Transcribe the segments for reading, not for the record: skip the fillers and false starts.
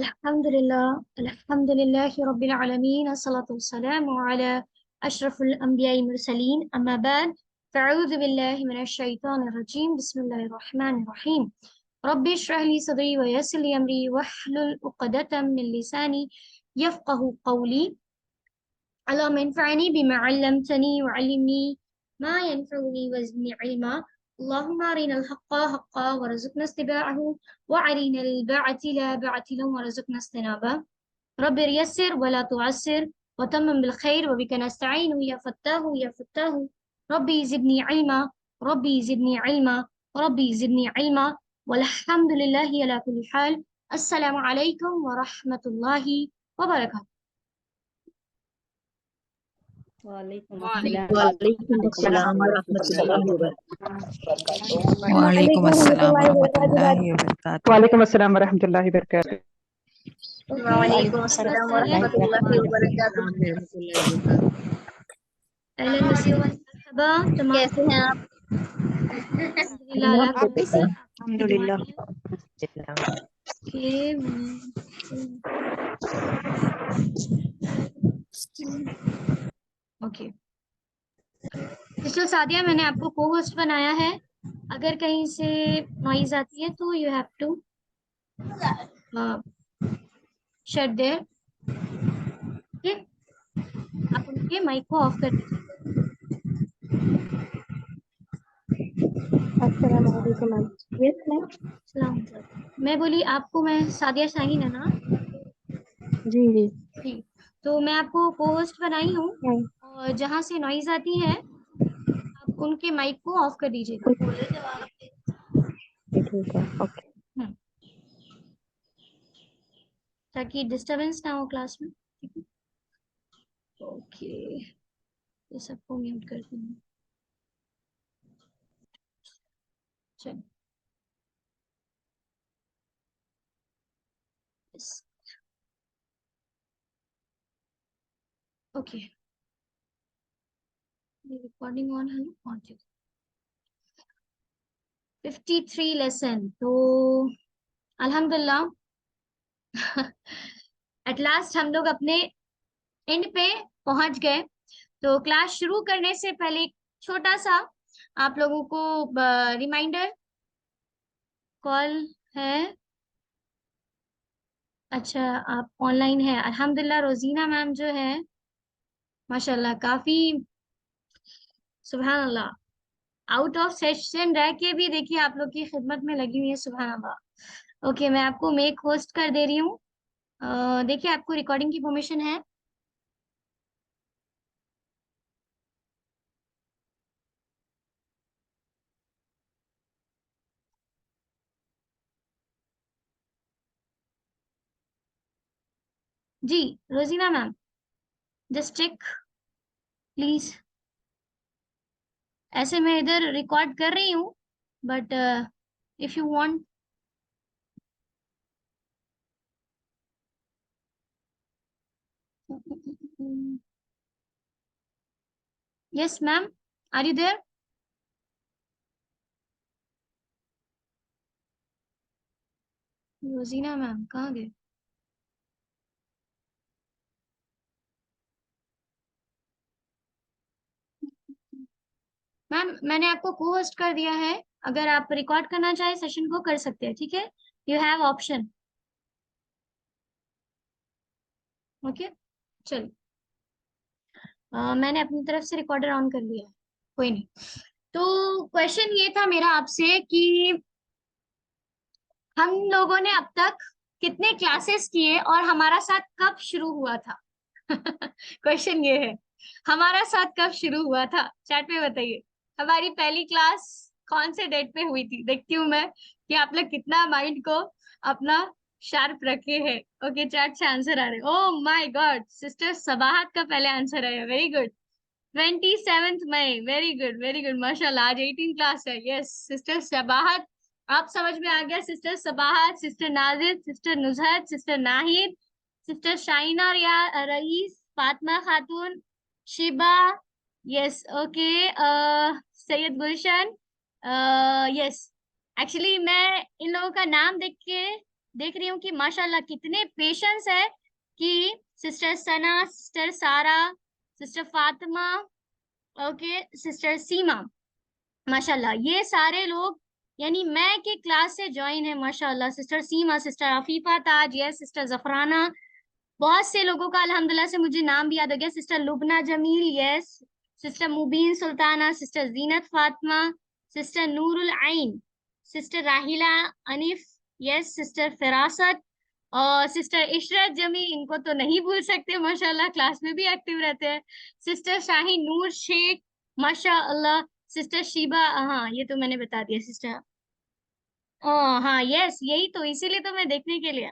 अल्हम्दुलिल्लाहि रब्बिल आलमीन अस्सलातु वस्सलामु अला अशरफुल अंबियाई मुरसलीन अम्मा बाद फ़अऊज़ु बिल्लाहि मिनश शैतानिर रजीम बिस्मिल्लाहिर रहमानिर रहीम रब्बि इश्रह ली सदरी व यस्सिर ली अमरी वहलुल उक़दतम मिन लिसानी यफ़क़हू क़ौली अल्लाहुम्मा इन्फ़अनी बिमा अल्लमतनी व अल्लिमनी मा यनफ़अनी व ज़िदनी इल्मा अल्लाहुम्मा अरिनल हक़्क़ हक़्क़न वरज़ुक़ना इत्तिबाअहू व अरिनल बातिला बातिलन वरज़ुक़ना इज्तिनाबा रब्बि यस्सिर वला तुअस्सिर व तम्मिम बिल खैर व बिका नस्तईन या फत्ताहु रब्बी ज़िदनी इल्मा रब्बी ज़िदनी इल्मा रब्बी ज़िदनी इल्मा वल्हम्दुलिल्लाहि अला कुल्ली हाल। अस्सलामु अलैकुम व रहमतुल्लाहि व बरकातहू। वालेकुम वालेकुम अस्सलाम वरहमतुल्लाहि वबरकातुहू। वालेकुम अस्सलाम वरहमतुल्लाहि वबरकातुहू। वालेकुम अस्सलाम वरहमतुल्लाहि वबरकातुहू। वालेकुम अस्सलाम वरहमतुल्लाहि वबरकातुहू। अहलन वसहलन मरहबा तमाम। कैसे हैं आप? अल्हम्दुलिल्लाह अल्लाह का शुक्र। आपकी दुआएं अल्हम्दुलिल्लाह। हैं। ओके ओके सिस्टर सादिया, मैंने आपको को होस्ट बनाया है। अगर कहीं से नॉइज आती है तो you have to shut there. Okay, आप उनके माइक को ऑफ कर दीजिए। अस्सलाम वालेकुम मैम। Yes ma'am. सलाम अलैकुम। मैं बोली आपको, मैं सादिया शाहीन है ना जी जी। जी, तो मैं आपको को होस्ट बनाई हूँ हाँ, और जहाँ से नॉइज आती है आप उनके माइक को ऑफ कर दीजिएगा। ठीक है, ओके। हम्म, ताकि डिस्टरबेंस ना हो क्लास में। ठीक है, ओके, ये सबको म्यूट कर दूंगी। चलो, ओके, ये रिकॉर्डिंग ऑन है ना? ऑन। 53 लेसन, तो अल्हम्दुलिल्लाह एट लास्ट हम लोग अपने एंड पे पहुंच गए। तो क्लास शुरू करने से पहले एक छोटा सा आप लोगों को रिमाइंडर कॉल है। अच्छा, आप ऑनलाइन है, अल्हम्दुलिल्लाह। रोजीना मैम जो है माशाल्लाह काफी सुभान अल्लाह आउट ऑफ सेशन रह के भी देखिए आप लोग की खिदमत में लगी हुई है, सुभान अल्लाह। ओके, मैं आपको मेक होस्ट कर दे रही हूँ। देखिए आपको रिकॉर्डिंग की परमिशन है। जी रोजीना मैम, जस्ट चेक प्लीज। ऐसे मैं इधर रिकॉर्ड कर रही हूँ, but if you want. Yes ma'am, are you there? Rozina ma'am कहाँ गए? मैम मैंने आपको को होस्ट कर दिया है। अगर आप रिकॉर्ड करना चाहे सेशन को कर सकते हैं, ठीक है, यू हैव ऑप्शन। ओके, चलिए, मैंने अपनी तरफ से रिकॉर्डर ऑन कर लिया है, कोई नहीं। तो क्वेश्चन ये था मेरा आपसे कि हम लोगों ने अब तक कितने क्लासेस किए और हमारा साथ कब शुरू हुआ था? क्वेश्चन ये है, हमारा साथ कब शुरू हुआ था? चैट में बताइए, हमारी पहली क्लास कौन से डेट पे हुई थी? देखती हूँ मैं कि आप लोग कितना माइंड को अपना शार्प रखे हैं। ओके, चैट से आंसर आ रहे। Oh my God, sister Sabahat का पहले आंसर आया, वेरी गुड। 27 मई, वेरी गुड वेरी गुड, माशाल्लाह। आज 18 क्लास है। यस सिस्टर सबाहत, आप समझ में आ गया। Sister Sabahat, sister Najid, sister Nuzhat, sister Nahid, sister Shaina या Rais, Fatima Khatoon, Shiba, yes okay, Syed Gulshan, yes. Actually मैं इन लोगों का नाम देख के देख रही हूँ कि माशाल्लाह कितने पेशेंस है कि सिस्टर सना, सिस्टर सारा, सिस्टर फातिमा, ओके, सिस्टर सीमा, माशाल्लाह ये सारे लोग यानी मैं के क्लास से ज्वाइन है माशाल्लाह। सिस्टर सीमा, सिस्टर अफीफा ताज, यस, सिस्टर जफराना, बहुत से लोगों का अल्हम्दुलिल्लाह से मुझे नाम भी याद हो गया। Sister Lubna Jamil, yes, sister Mubeen Sultana, sister Zeenat Fatima, sister Noorul Ain, sister राहिला अनीफ, यस, सिस्टर फिरासत और सिस्टर इशरत जमी, इनको तो नहीं भूल सकते माशाल्लाह, क्लास में भी एक्टिव रहते हैं। सिस्टर शाही नूर शेख, माशाल्लाह। सिस्टर शीबा, हाँ ये तो मैंने बता दिया सिस्टर। ओ हाँ, यस, यही तो, इसीलिए तो मैं देखने के लिए।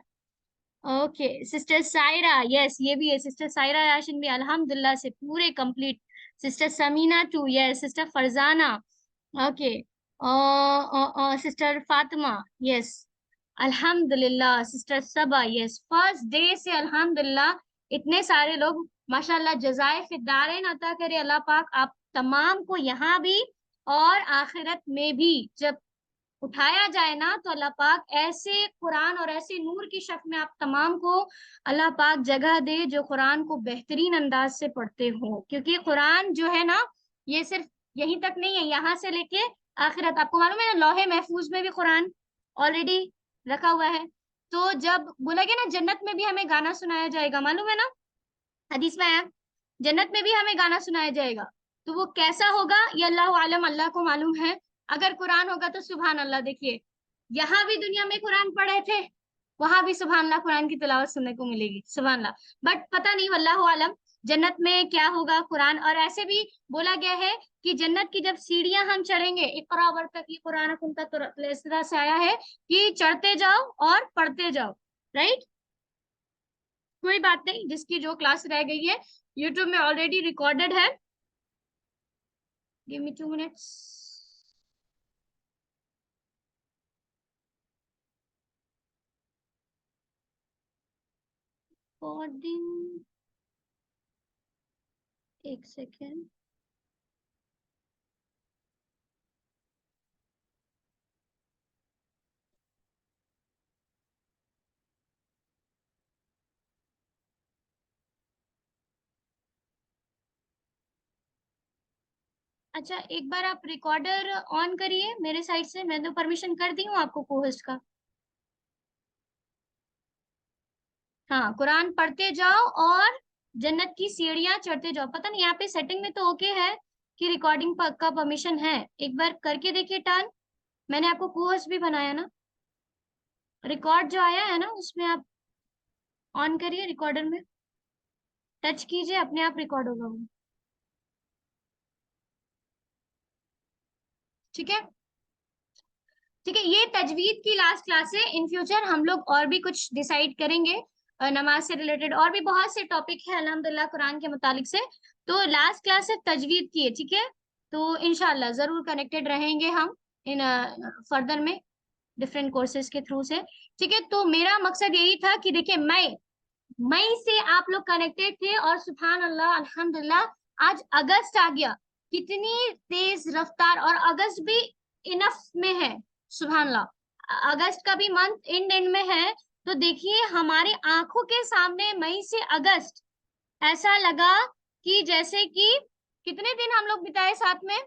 ओके, सिस्टर सायरा, यस ये भी है, सिस्टर सायरा याशिन भी अल्हम्दुलिल्लाह से पूरे complete. Sister Samina too, yes, sister Farzana, okay, sister Fatima, yes, अल्हम्दुलिल्लाह। Sister Saba, yes, first day से अल्हम्दुलिल्लाह इतने सारे लोग माशाल्लाह। जज़ाए फिद्दारैन अता करे अल्लाह पाक आप तमाम को, यहाँ भी और आखिरत में भी जब उठाया जाए ना, तो अल्लाह पाक ऐसे कुरान और ऐसे नूर की शक्ल में आप तमाम को अल्लाह पाक जगह दे जो कुरान को बेहतरीन अंदाज से पढ़ते हो। क्योंकि कुरान जो है ना, ये सिर्फ यहीं तक नहीं है, यहाँ से लेके आखिरत। आपको मालूम है ना, लौहे महफूज में भी कुरान ऑलरेडी रखा हुआ है। तो जब बोला गया ना जन्नत में भी हमें गाना सुनाया जाएगा, मालूम है ना, हदीस में आया जन्नत में भी हमें गाना सुनाया जाएगा। तो वो कैसा होगा ये अल्लाह आलम, अल्लाह को मालूम है। अगर कुरान होगा तो सुभान अल्लाह। देखिए यहाँ भी दुनिया में कुरान पढ़े थे, वहां भी सुभान अल्लाह कुरान की तिलावत सुनने को मिलेगी, सुभान अल्लाह। बट पता नहीं, वल्लाहु आलम जन्नत में क्या होगा कुरान। और ऐसे भी बोला गया है कि जन्नत की जब सीढ़ियां हम चढ़ेंगे, इकरा वर्तकी कुरान कुंता, तो इस तरह से आया है कि चढ़ते जाओ और पढ़ते जाओ, राइट। कोई बात नहीं, जिसकी जो क्लास रह गई है यूट्यूब में ऑलरेडी रिकॉर्डेड है। Give me 2 minutes. रिकॉर्डिंग, एक सेकेंड। अच्छा, एक बार आप रिकॉर्डर ऑन करिए मेरे साइड से, मैं तो परमिशन कर दी हूँ आपको को होस्ट का। हाँ, कुरान पढ़ते जाओ और जन्नत की सीढ़ियां चढ़ते जाओ। पता नहीं यहाँ पे सेटिंग में तो ओके है कि रिकॉर्डिंग का परमिशन है, एक बार करके देखिए टर्न। मैंने आपको को होस्ट भी बनाया ना, रिकॉर्ड जो आया है ना उसमें आप ऑन करिए, रिकॉर्डर में टच कीजिए, अपने आप रिकॉर्ड होगा वो, ठीक है। ठीक है, ये तजवीद की लास्ट क्लास है। इन फ्यूचर हम लोग और भी कुछ डिसाइड करेंगे, नमाज से रिलेटेड और भी बहुत से टॉपिक है अल्हम्दुलिल्लाह कुरान के मुतालिक से। तो लास्ट क्लास है तजवीद की है, ठीक है। तो इंशाल्लाह जरूर कनेक्टेड रहेंगे हम इन फर्दर में डिफरेंट कोर्सेज के थ्रू से, ठीक है। तो मेरा मकसद यही था कि देखिए मई से आप लोग कनेक्टेड थे और सुभान अल्लाह अल्हम्दुलिल्लाह आज अगस्त आ गया, कितनी तेज रफ्तार। और अगस्त भी इनफ में है, सुभान अल्लाह, अगस्त का भी मंथ एंड में है। तो देखिए हमारे आंखों के सामने मई से अगस्त ऐसा लगा कि जैसे कि कितने दिन हम लोग बिताए साथ में,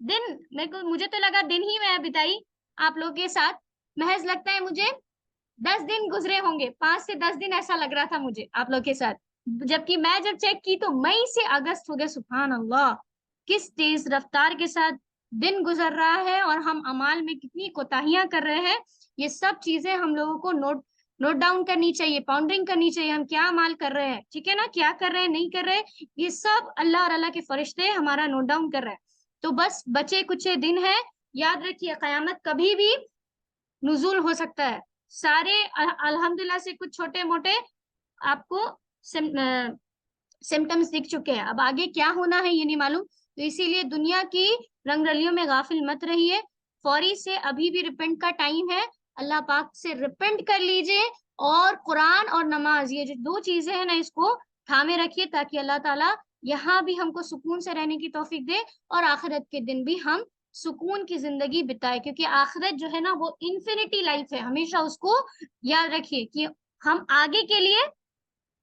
दिन मुझे तो लगा दिन ही मैं बिताई आप लोग के साथ। महज लगता है मुझे 10 दिन गुजरे होंगे, 5 से 10 दिन ऐसा लग रहा था मुझे आप लोग के साथ। जबकि मैं जब चेक की तो मई से अगस्त हो गया, सुभान अल्लाह, किस तेज रफ्तार के साथ दिन गुजर रहा है और हम अमाल में कितनी कोताहियां कर रहे हैं। ये सब चीजें हम लोगों को नोट डाउन करनी चाहिए, पाउंडरिंग करनी चाहिए, हम क्या अमाल कर रहे हैं, ठीक है ना, क्या कर रहे हैं नहीं कर रहे, ये सब अल्लाह और अल्लाह के फरिश्ते हमारा नोट डाउन कर रहे हैं। तो बस बचे कुछ दिन है, याद रखिए कयामत कभी भी नुजूल हो सकता है। सारे अल्हम्दुलिल्लाह से कुछ छोटे मोटे आपको सिम्टम्स दिख चुके हैं, अब आगे क्या होना है ये नहीं मालूम। तो इसीलिए दुनिया की रंगरलियों में गाफिल मत रहिए, फौरी से अभी भी रिपेंट का टाइम है, अल्लाह पाक से रिपेंट कर लीजिए। और कुरान और नमाज, ये जो 2 चीजें हैं ना, इसको थामे रखिए ताकि अल्लाह ताला यहाँ भी हमको सुकून से रहने की तौफीक दे और आखिरत के दिन भी हम सुकून की जिंदगी बिताए, क्योंकि आखिरत जो है ना वो इन्फिनिटी लाइफ है। हमेशा उसको याद रखिए कि हम आगे के लिए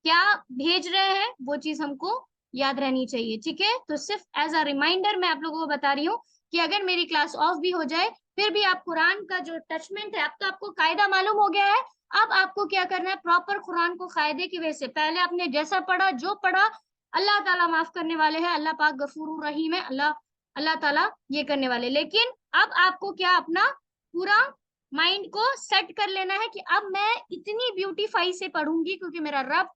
क्या भेज रहे हैं, वो चीज हमको याद रहनी चाहिए। ठीक है, तो सिर्फ एज अ रिमाइंडर मैं आप लोगों को बता रही हूँ कि अगर मेरी क्लास ऑफ भी हो जाए फिर भी आप कुरान का जो टचमेंट है, अब तो आपको कायदा मालूम हो गया है। अब आपको क्या करना है, प्रॉपर कुरान को कायदे की वजह से पहले आपने जैसा पढ़ा, जो पढ़ा, अल्लाह ताला माफ करने वाले हैं, अल्लाह पाक गफूर रहीम है, अल्लाह अल्लाह ताला ये करने वाले। लेकिन अब आपको क्या अपना पूरा माइंड को सेट कर लेना है कि अब मैं इतनी ब्यूटीफाई से पढ़ूंगी क्योंकि मेरा रब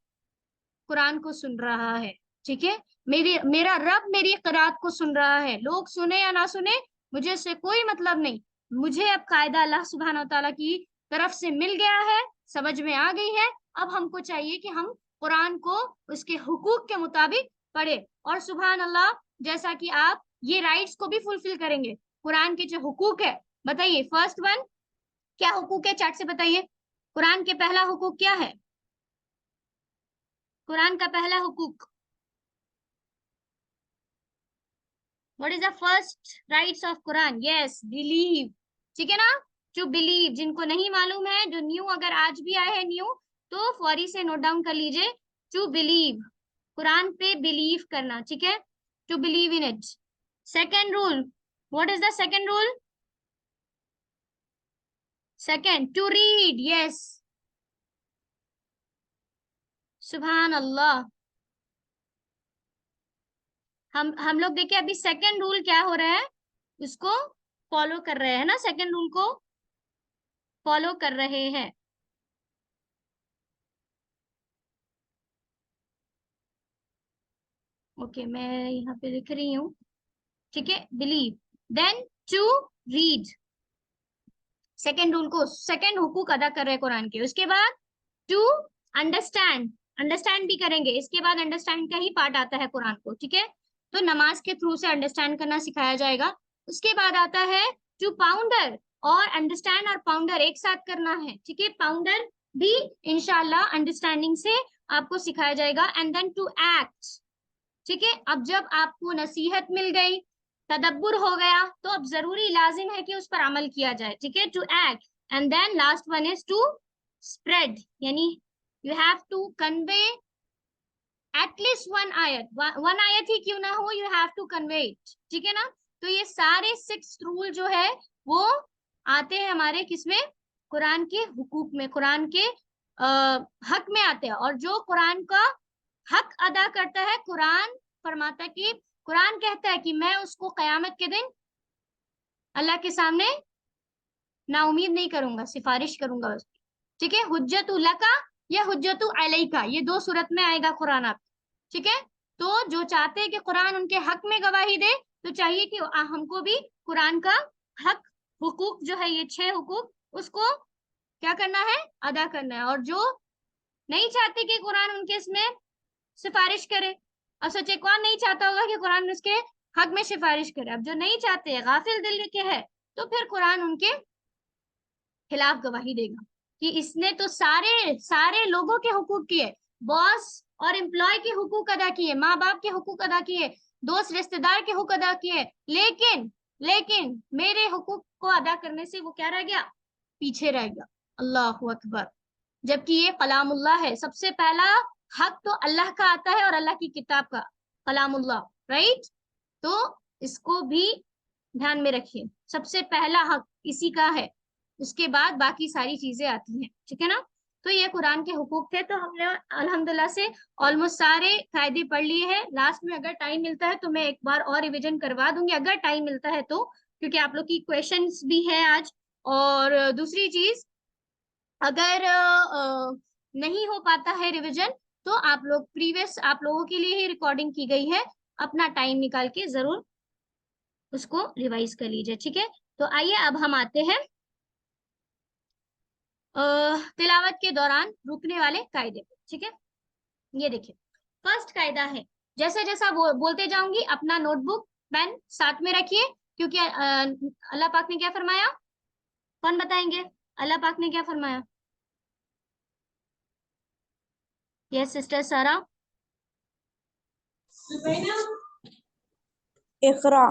कुरान को सुन रहा है। ठीक है, मेरा रब मेरी क़िरात को सुन रहा है। लोग सुने या ना सुने मुझे इससे कोई मतलब नहीं। मुझे अब कायदा अल्लाह सुब्हानहू तआला की तरफ से मिल गया है, समझ में आ गई है। अब हमको चाहिए कि हम कुरान को उसके हुकूक के मुताबिक पढ़े। और सुभान अल्लाह, जैसा कि आप ये राइट्स को भी फुलफिल करेंगे। कुरान के जो हुकूक है, बताइए फर्स्ट वन क्या हुकूक है, चार्ट से बताइए। कुरान के पहला हुकूक क्या है? कुरान का पहला हुकूक, what is the first rights of Quran? Yes, believe. ठीक है ना, टू बिलीव। जिनको नहीं मालूम है, जो न्यू अगर आज भी आए हैं न्यू, तो फौरी से नोट डाउन कर लीजिए। टू बिलीव, कुरान पे बिलीव करना। ठीक है, to believe in it. Second rule, what is the second rule? Second, to read. Yes, सुभान अल्लाह। हम लोग देखिए अभी सेकेंड रूल क्या हो रहा है, उसको फॉलो कर रहे हैं ना, सेकेंड रूल को फॉलो कर रहे हैं। ओके, मैं यहाँ पे लिख रही हूँ। ठीक है, believe, then to read. Second rule को, सेकेंड हुकूक अदा कर रहे हैं कुरान के। उसके बाद टू अंडरस्टैंड, अंडरस्टैंड भी करेंगे। इसके बाद अंडरस्टैंड का ही पार्ट आता है कुरान को। ठीक है, तो नमाज के थ्रू से अंडरस्टैंड करना सिखाया जाएगा। उसके बाद आता है टू पाउंडर, और अंडरस्टैंड और पाउंडर एक साथ करना है। ठीक है, पाउंडर भी इंशाल्लाह अंडरस्टैंडिंग से आपको सिखाया जाएगा। And then to act. ठीक है, अब जब आपको नसीहत मिल गई, तदब्बुर हो गया, तो अब जरूरी लाजिम है कि उस पर अमल किया जाए। ठीक है, to act. And then last one is to spread, यानी you have to convey at least one आयत ही क्यों ना हो, you have to convey it. ठीक है ना, तो ये सारे 6 रूल जो है वो आते हैं हमारे किसमें, कुरान के हुकूक में, कुरान के हक में आते हैं। और जो कुरान का हक अदा करता है, कुरान फरमाता कि, कुरान कहता है कि मैं उसको कयामत के दिन अल्लाह के सामने ना उम्मीद नहीं करूंगा, सिफारिश करूंगा उसकी। ठीक है, हुज्जतु लका या हुज्जतु अलैका, ये 2 सूरत में आएगा कुरान आप। ठीक है, तो जो चाहते हैं कि कुरान उनके हक में गवाही दे, तो चाहिए कि हमको भी कुरान का हक, हुकूक जो है, ये 6 हुकूक, उसको क्या करना है, अदा करना है। और जो नहीं चाहते कि कुरान उनके इसमें सिफारिश करे, और सोचे कौन नहीं चाहता होगा कि कुरान उसके हक में सिफारिश करे। अब जो नहीं चाहते, गाफिल दिल के है, तो फिर कुरान उनके खिलाफ गवाही देगा कि इसने तो सारे सारे लोगों के हुकूक किए, बॉस और एम्प्लॉय के हुकूक अदा किए, माँ बाप के हुकूक अदा किए, दोस्त रिश्तेदार के हुकूक अदा किए, लेकिन लेकिन मेरे हुकूक को अदा करने से वो क्या रह गया, पीछे रह गया। अल्लाहु अकबर। जबकि ये कलामुल्लाह है। सबसे पहला हक तो अल्लाह का आता है और अल्लाह की किताब का, कलामुल्लाह, राइट। तो इसको भी ध्यान में रखिए, सबसे पहला हक इसी का है, उसके बाद बाकी सारी चीजें आती हैं। ठीक है ना, तो ये कुरान के हुकूक थे। तो हमने अल्हम्दुलिल्लाह से ऑलमोस्ट सारे कायदे पढ़ लिए हैं। लास्ट में अगर टाइम मिलता है तो मैं एक बार और रिवीजन करवा दूंगी, अगर टाइम मिलता है तो, क्योंकि आप लोग की क्वेश्चंस भी है आज। और दूसरी चीज, अगर नहीं हो पाता है रिवीजन, तो आप लोग प्रीवियस, आप लोगों के लिए ही रिकॉर्डिंग की गई है, अपना टाइम निकाल के जरूर उसको रिवाइज कर लीजिए। ठीक है, तो आइए अब हम आते हैं तिलावत के दौरान रुकने वाले कायदे पे। ठीक है, ये देखिए फर्स्ट कायदा है, जैसा जैसा बोलते जाऊंगी अपना नोटबुक पेन साथ में रखिए, क्योंकि अल्लाह पाक ने क्या फरमाया, कौन बताएंगे अल्लाह पाक ने क्या फरमाया? यस सिस्टर सारा। इकरा।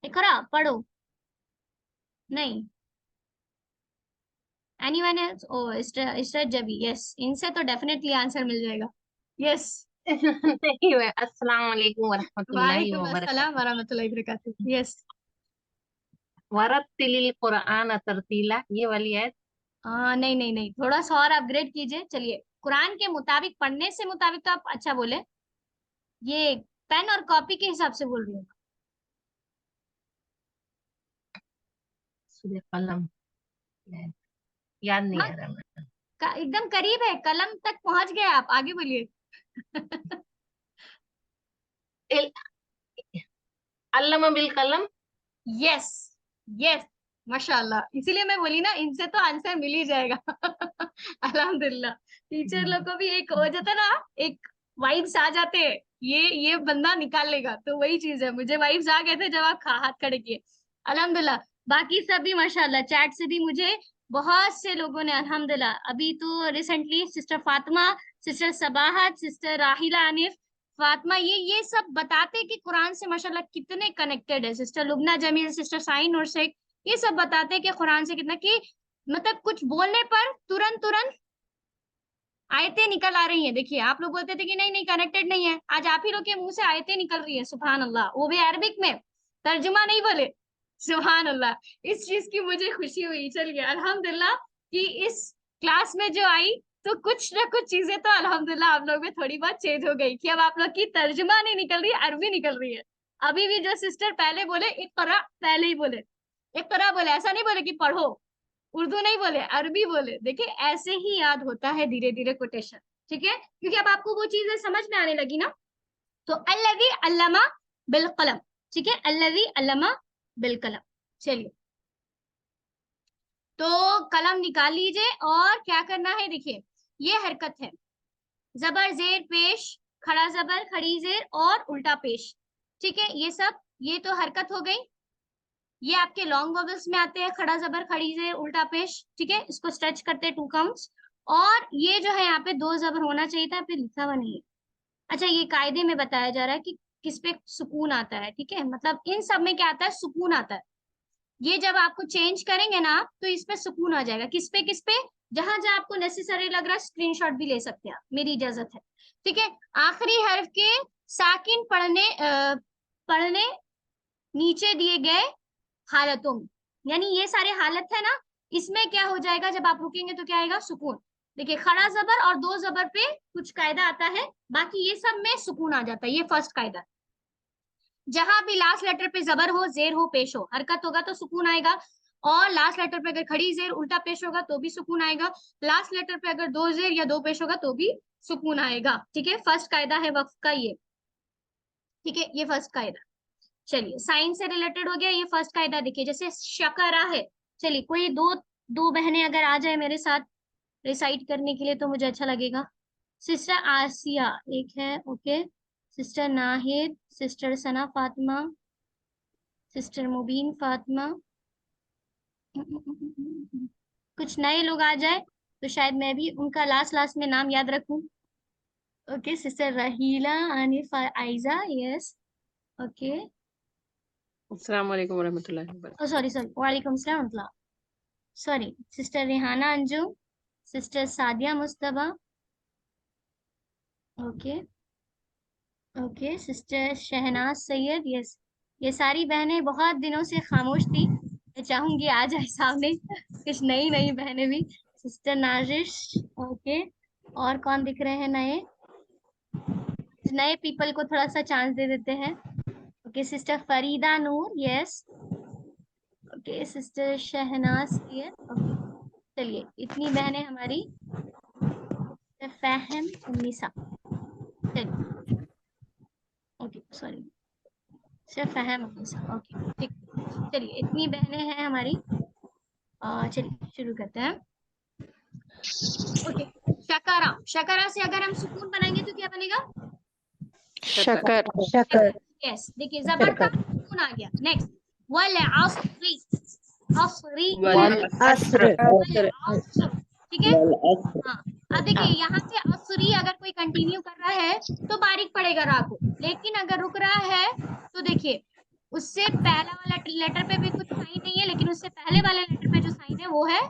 इकरा पढ़ो। नहीं, एनीवन एल्स? ओ इस्टर जबी, यस, इनसे तो डेफिनेटली आंसर मिल जाएगा। यस। नहीं मैं अस्सलाम वालेकुम वरहमतुल्लाहि वालेकुम वबरकातुहू। अस्सलाम वरहमतुल्लाहि वबरकातुहू। यस। वरत्तिलिल कुरआन तरतीला, ये वाली है। नहीं नहीं नहीं, थोड़ा सा और अपग्रेड कीजिए। चलिए, कुरान के मुताबिक पढ़ने से मुताबिक तो आप अच्छा बोले, ये पेन और कॉपी के हिसाब से बोल रही हूँ। सूरह कलम, याद नहीं हाँ, आ रहा मैं। एकदम करीब है, कलम तक पहुंच गए आप, आगे बोलिए। अल्लमा बिल कलम। यस, यस, माशाल्लाह, इसीलिए मैं बोली ना, इनसे तो आंसर मिल ही जाएगा। अल्हम्दुलिल्लाह। टीचर लोग को भी एक हो जाता ना, एक वाइब्स आ जाते हैं, ये बंदा निकाल लेगा, तो वही चीज है, मुझे वाइब्स आ गए थे जब आप हाथ खड़े किए। अल्हम्दुलिल्लाह। बाकी सब भी माशाल्लाह, चैट से भी मुझे बहुत से लोगों ने अल्हम्दुलिल्लाह, अभी तो recently sister Fatima, sister Sabahat, sister राहिला अनीफ, फातिमा, ये सब बताते कि कुरान से माशाल्लाह कितने कनेक्टेड है। सिस्टर लुबना जमील, सिस्टर साइन और शेख, ये सब बताते कि कुरान से कितना, कि मतलब कुछ बोलने पर तुरंत तुरंत आयतें निकल आ रही हैं। देखिए, आप लोग बोलते थे कि नहीं नहीं कनेक्टेड नहीं है, आज आप ही लोग के मुंह से आयतें निकल रही है, सुभान अल्लाह, वो भी अरबिक में, तर्जुमा नहीं बोले। सुभान अल्लाह, इस चीज की मुझे खुशी हुई। चलिए अल्हम्दुलिल्लाह कि इस क्लास में जो आई, तो कुछ ना कुछ चीजें तो अल्हम्दुलिल्लाह आप लोग में थोड़ी बहुत चेंज हो गई, कि अब आप लोग की तर्जुमा नहीं निकल रही, अरबी निकल रही है। अभी भी जो सिस्टर पहले बोले इक़रा, पहले ही बोले इक़रा बोले, ऐसा नहीं बोले कि पढ़ो, उर्दू नहीं बोले, अरबी बोले। देखिए, ऐसे ही याद होता है धीरे धीरे कोटेशन, ठीक है, क्योंकि अब आपको वो चीजें समझ में आने लगी ना। तो अल्लज़ी अल्लमा बिल कलम, ठीक है, अल्लज़ी अल्लमा बिल कलम। चलिए, तो कलम निकाल लीजिए, और क्या करना है, देखिए ये हरकत है, जबर जेर पेश, खड़ा जबर खड़ी जेर और उल्टा पेश, ठीक है, ये सब, ये तो हरकत हो गई। ये आपके लॉन्ग वॉवल्स में आते हैं, खड़ा जबर खड़ी जेर उल्टा पेश, ठीक है, इसको स्ट्रेच करते हैं 2 काउंट्स। और ये जो है यहाँ पे 2 जबर होना चाहिए था, फिर लिखा हुआ नहीं है। अच्छा, ये कायदे में बताया जा रहा है कि किस पे सुकून आता है, ठीक है, मतलब इन सब में क्या आता है, सुकून आता है। ये जब आपको चेंज करेंगे ना आप, तो इसमें सुकून आ जाएगा। किस पे, जहां जहां आपको नेसेसरी लग रहा है, स्क्रीनशॉट भी ले सकते हैं आप, मेरी इजाजत है, ठीक है। आखिरी हर्फ के साकिन पढ़ने नीचे दिए गए हालतों में, यानी ये सारे हालत है ना, इसमें क्या हो जाएगा, जब आप रुकेंगे तो क्या आएगा, सुकून। देखिए, खड़ा जबर और 2 जबर पे कुछ कायदा आता है, बाकी ये सब में सुकून आ जाता है, ये फर्स्ट कायदा। जहां भी लास्ट लेटर पे जबर हो, जेर हो, पेश हो, हरकत होगा तो सुकून आएगा। और लास्ट लेटर पे अगर खड़ी जेर उल्टा पेश होगा तो भी सुकून आएगा। लास्ट लेटर पे अगर 2 जेर या 2 पेश होगा तो भी सुकून आएगा, ठीक है, फर्स्ट कायदा है वक्फ का ये, ठीक है, ये फर्स्ट कायदा। चलिए, साइन से रिलेटेड हो गया ये फर्स्ट कायदा। देखिए, जैसे शकरा है, चलिए कोई दो दो बहनें अगर आ जाए मेरे साथ रिसाइट करने के लिए तो मुझे अच्छा लगेगा। सिस्टर आसिया एक है, ओके, सिस्टर नाहिद, सिस्टर सना फातिमा, सिस्टर मुबीन फातिमा, कुछ नए लोग आ जाए तो शायद मैं भी उनका लास्ट लास्ट में नाम याद रखूं। Okay, sister Rahila Anif Aiza, yes, okay, अस्सलाम वालेकुम वरहमतुल्लाहि वबरकातुहू। सॉरी सॉरी, वालेकुम सलाम, sorry, sister Rihana Anjum, sister Sadia Mustaba, okay, okay, sister Shahnaz Syed, yes. ये सारी बहनें बहुत दिनों से खामोश थी, मैं चाहूंगी आ जाए सामने, कुछ नई नई बहनें भी। सिस्टर नाजिश, ओके, और कौन दिख रहे हैं नए, नए पीपल को थोड़ा सा चांस दे देते हैं। Okay, sister Farida Noor, yes, okay, sister Shahnaz Syed, okay. चलिए, इतनी बहनें हमारी, फहम उन्नीसा, चलिए, ओके, सॉरी, सिर्फ फहम उन्नीसा, ओके, ठीक, चलिए, इतनी बहनें हैं हमारी। चलिए शुरू करते हैं। ओके, शकरा, शकरा से अगर हम सुकून बनाएंगे तो क्या बनेगा, शकर, शकर, यस। देखिए, जबर का सुकून आ गया। नेक्स्ट, वल असरी, असरी, वल अस्र, वल असर, ठीक है। हाँ, अब देखिए यहाँ पे असरी अगर कोई कंटिन्यू कर रहा है तो बारीक पड़ेगा रा को, लेकिन अगर रुक रहा है तो देखिए उससे पहला वाला लेटर पे भी कुछ साइन नहीं है, लेकिन उससे पहले वाले लेटर पे जो साइन है वो है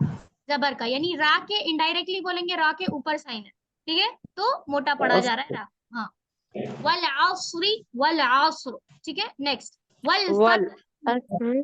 जबर का, यानी रा के इनडायरेक्टली बोलेंगे रा के ऊपर साइन है, ठीक है, तो मोटा पड़ा जा रहा है रा। हाँ, वल आसरी, वल आसर, ठीक है। नेक्स्ट वल वल फत्ह,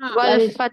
हाँ वल्फत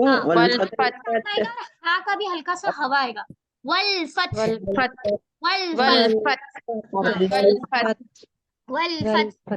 हाँ वल्फत आएगा, रा का भी हल्का सा हवा आएगा, वल फत्ह, वल्फत वल फत्ह, वल्फत वल्फत वल फत्ह।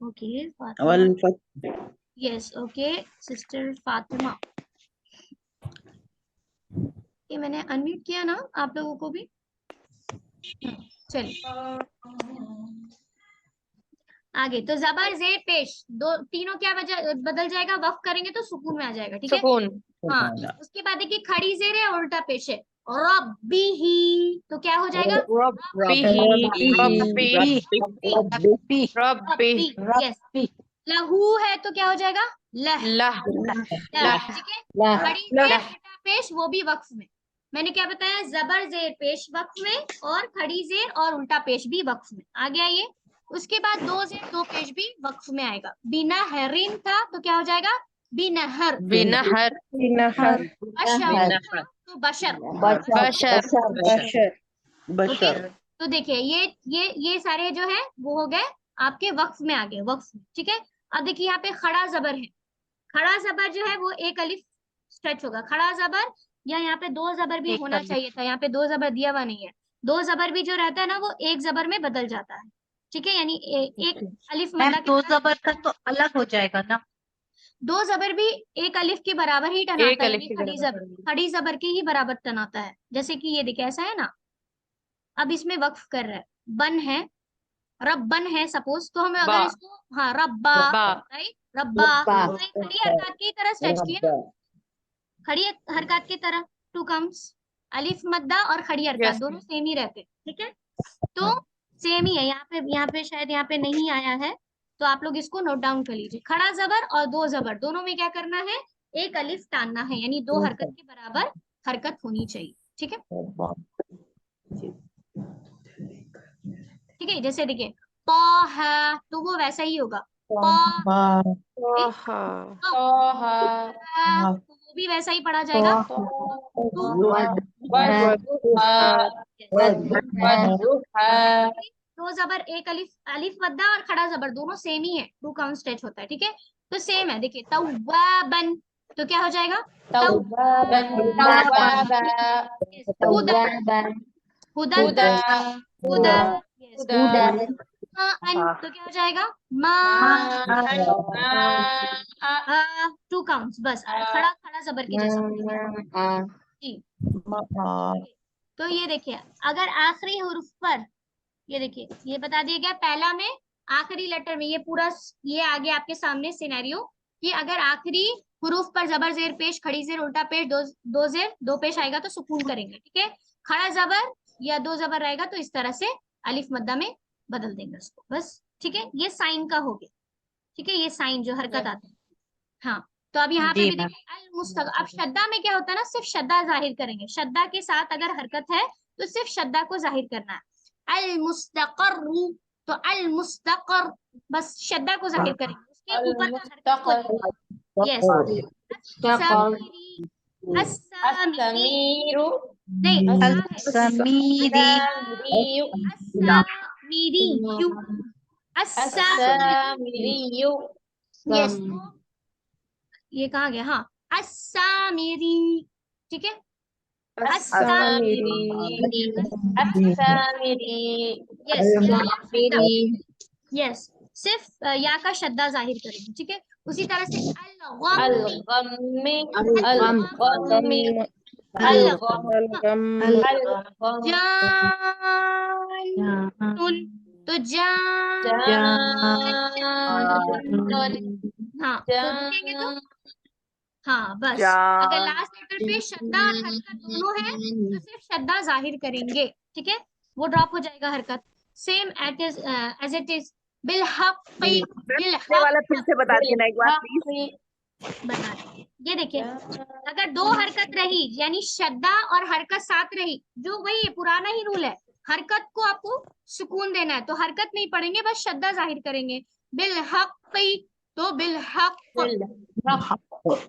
Okay Fatima, yes okay sister Fatima. ये मैंने अनम्यूट किया ना आप लोगों को भी, चलिए आगे। तो जबर जेर पेश दो तीनों क्या बदल जाएगा, वक्फ करेंगे तो सुकून में आ जाएगा, ठीक है। सुकून हाँ, उसके बाद देखिए खड़ी जेर है और उल्टा पेश है, रब्बी ही, तो क्या हो जाएगा रब्बिही रब्बी रब्बी, यस। लहू है तो क्या हो जाएगा लह, लह लह ठीक है। खड़ी जेर लह उल्टा पेश वो भी वक्फ में, मैंने क्या बताया, जबर जेर पेश वक्फ में और खड़ी जेर और उल्टा पेश भी वक्फ में आ गया ये। उसके बाद दो जेर दो पेश भी वक्फ में आएगा। बिना हरीन था तो क्या हो जाएगा बिनहर, बिनहर बशर था तो बशर, बशर ओके। तो देखिए ये सारे जो है वो हो गए आपके वक्फ में आ गए, वक्फ में, ठीक है। अब देखिए यहाँ पे खड़ा जबर है, खड़ा जबर जो है वो एक अलिफ स्ट्रेच होगा, खड़ा जबर, या यहाँ पे दो जबर भी होना चाहिए था, यहाँ पे दो जबर दिया हुआ नहीं है। दो जबर भी जो रहता है ना वो एक जबर में बदल जाता है, ठीक है, यानी एक अलिफ मद्दा की दो तरह, जबर का तो अलग हो जाएगा ना। दो जबर भी एक अलिफ के बराबर ही टनाता एक है, अलिफ यानी के बराबर खड़ी जबर के ही बराबर टनाता है। जैसे कि ये देखिए ऐसा है ना, अब इसमें वक्फ कर रहा है, बन है, रब्बन है सपोज, तो हमें बा अगर इसको हाँ रब्बा, बा राइट, रब्बा, तो ये खड़ी हरकत की तरह स्ट्रेच किया ना, खड़ी हरकत की तरह, टू कम्स, अलिफ मद्दा और खड़ी हरकत यस दोनों सेम ही रहते हैं, ठीक है। तो सेम ही है, यहाँ पे शायद यहाँ पे नहीं आया है, तो आप लोग इसको नोट डाउन कर लीजिए। खड़ा जबर और दो जबर दोनों में क्या करना है, एक अलिफ टानना है, यानी दो हरकत के बराबर हरकत होनी चाहिए, ठीक है। ठीक है, जैसे देखिए पौ है तो वो वैसा ही होगा, पौ तो वो भी वैसा ही पढ़ा जाएगा, दो जबर एक अलिफ, अलिफ मद्दा और खड़ा जबर दोनों सेम ही है, टू काउंट स्ट्रेच होता है, ठीक है। तो सेम है, देखिए तव्वाबन, तो क्या हो जाएगा हुदा, हुदा, यस। तो क्या हो जाएगा टू काउंट्स, बस खड़ा खड़ा जबर की जैसा जी। तो ये देखिए अगर आखिरी हुर्फ पर, ये देखिए ये बता दिया गया पहला में आखिरी लेटर में, ये पूरा ये आ गया आपके सामने सिनेरियो कि अगर आखिरी हुरूफ पर जबर जेर पेश खड़ी जेर उल्टा पेश दो जेर दो पेश आएगा तो सुकून करेंगे, ठीक है। खड़ा जबर या दो जबर रहेगा तो इस तरह से अलिफ मद्दा में बदल देंगे उसको, बस, ठीक है। ये साइन का हो गया, ठीक है, ये साइन जो हरकत आती है। हाँ, तो अब यहाँ पे भी देखिए अल मुस्तक, अब शद्दा में क्या होता है ना, सिर्फ शद्दा जाहिर करेंगे, शद्दा के साथ अगर हरकत है तो सिर्फ शद्दा को जाहिर करना है। अल मुस्तक़र्रु, तो अल मुस्तक़र, बस शद्दा को जाहिर करेंगे, उसके ऊपर का हरकत को, यस। अस्सामीरी, नहीं अस्सामीरी, यस। ये कहाँ गया, हाँ अस्सामीरी, ठीक है, यस, सिर्फ या का शद्दा जाहिर करेंगे, ठीक है। उसी तरह से तो हाँ, तो देखेंगे तो हाँ बस, अगर लास्ट लेटर पे शद्दा और हरकत दोनों है तो सिर्फ शद्दा जाहिर करेंगे, ठीक है, वो ड्रॉप हो जाएगा हरकत, सेम एज इट इज बिलहक़्क़ि, वाला फिर से बता देना एक बार प्लीज। बता देंगे। ये देखिए अगर दो हरकत रही यानी शद्दा और हरकत साथ रही, जो वही है पुराना ही रूल है, हरकत को आपको सुकून देना है, तो हरकत नहीं पढ़ेंगे, बस शद्दा जाहिर करेंगे। बिल हक़्क़ी, तो बिल हक़।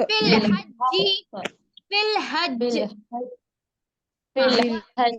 Fill Hajji, fill हज्ज।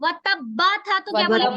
वतब्बा था तो क्या बोलेंगे?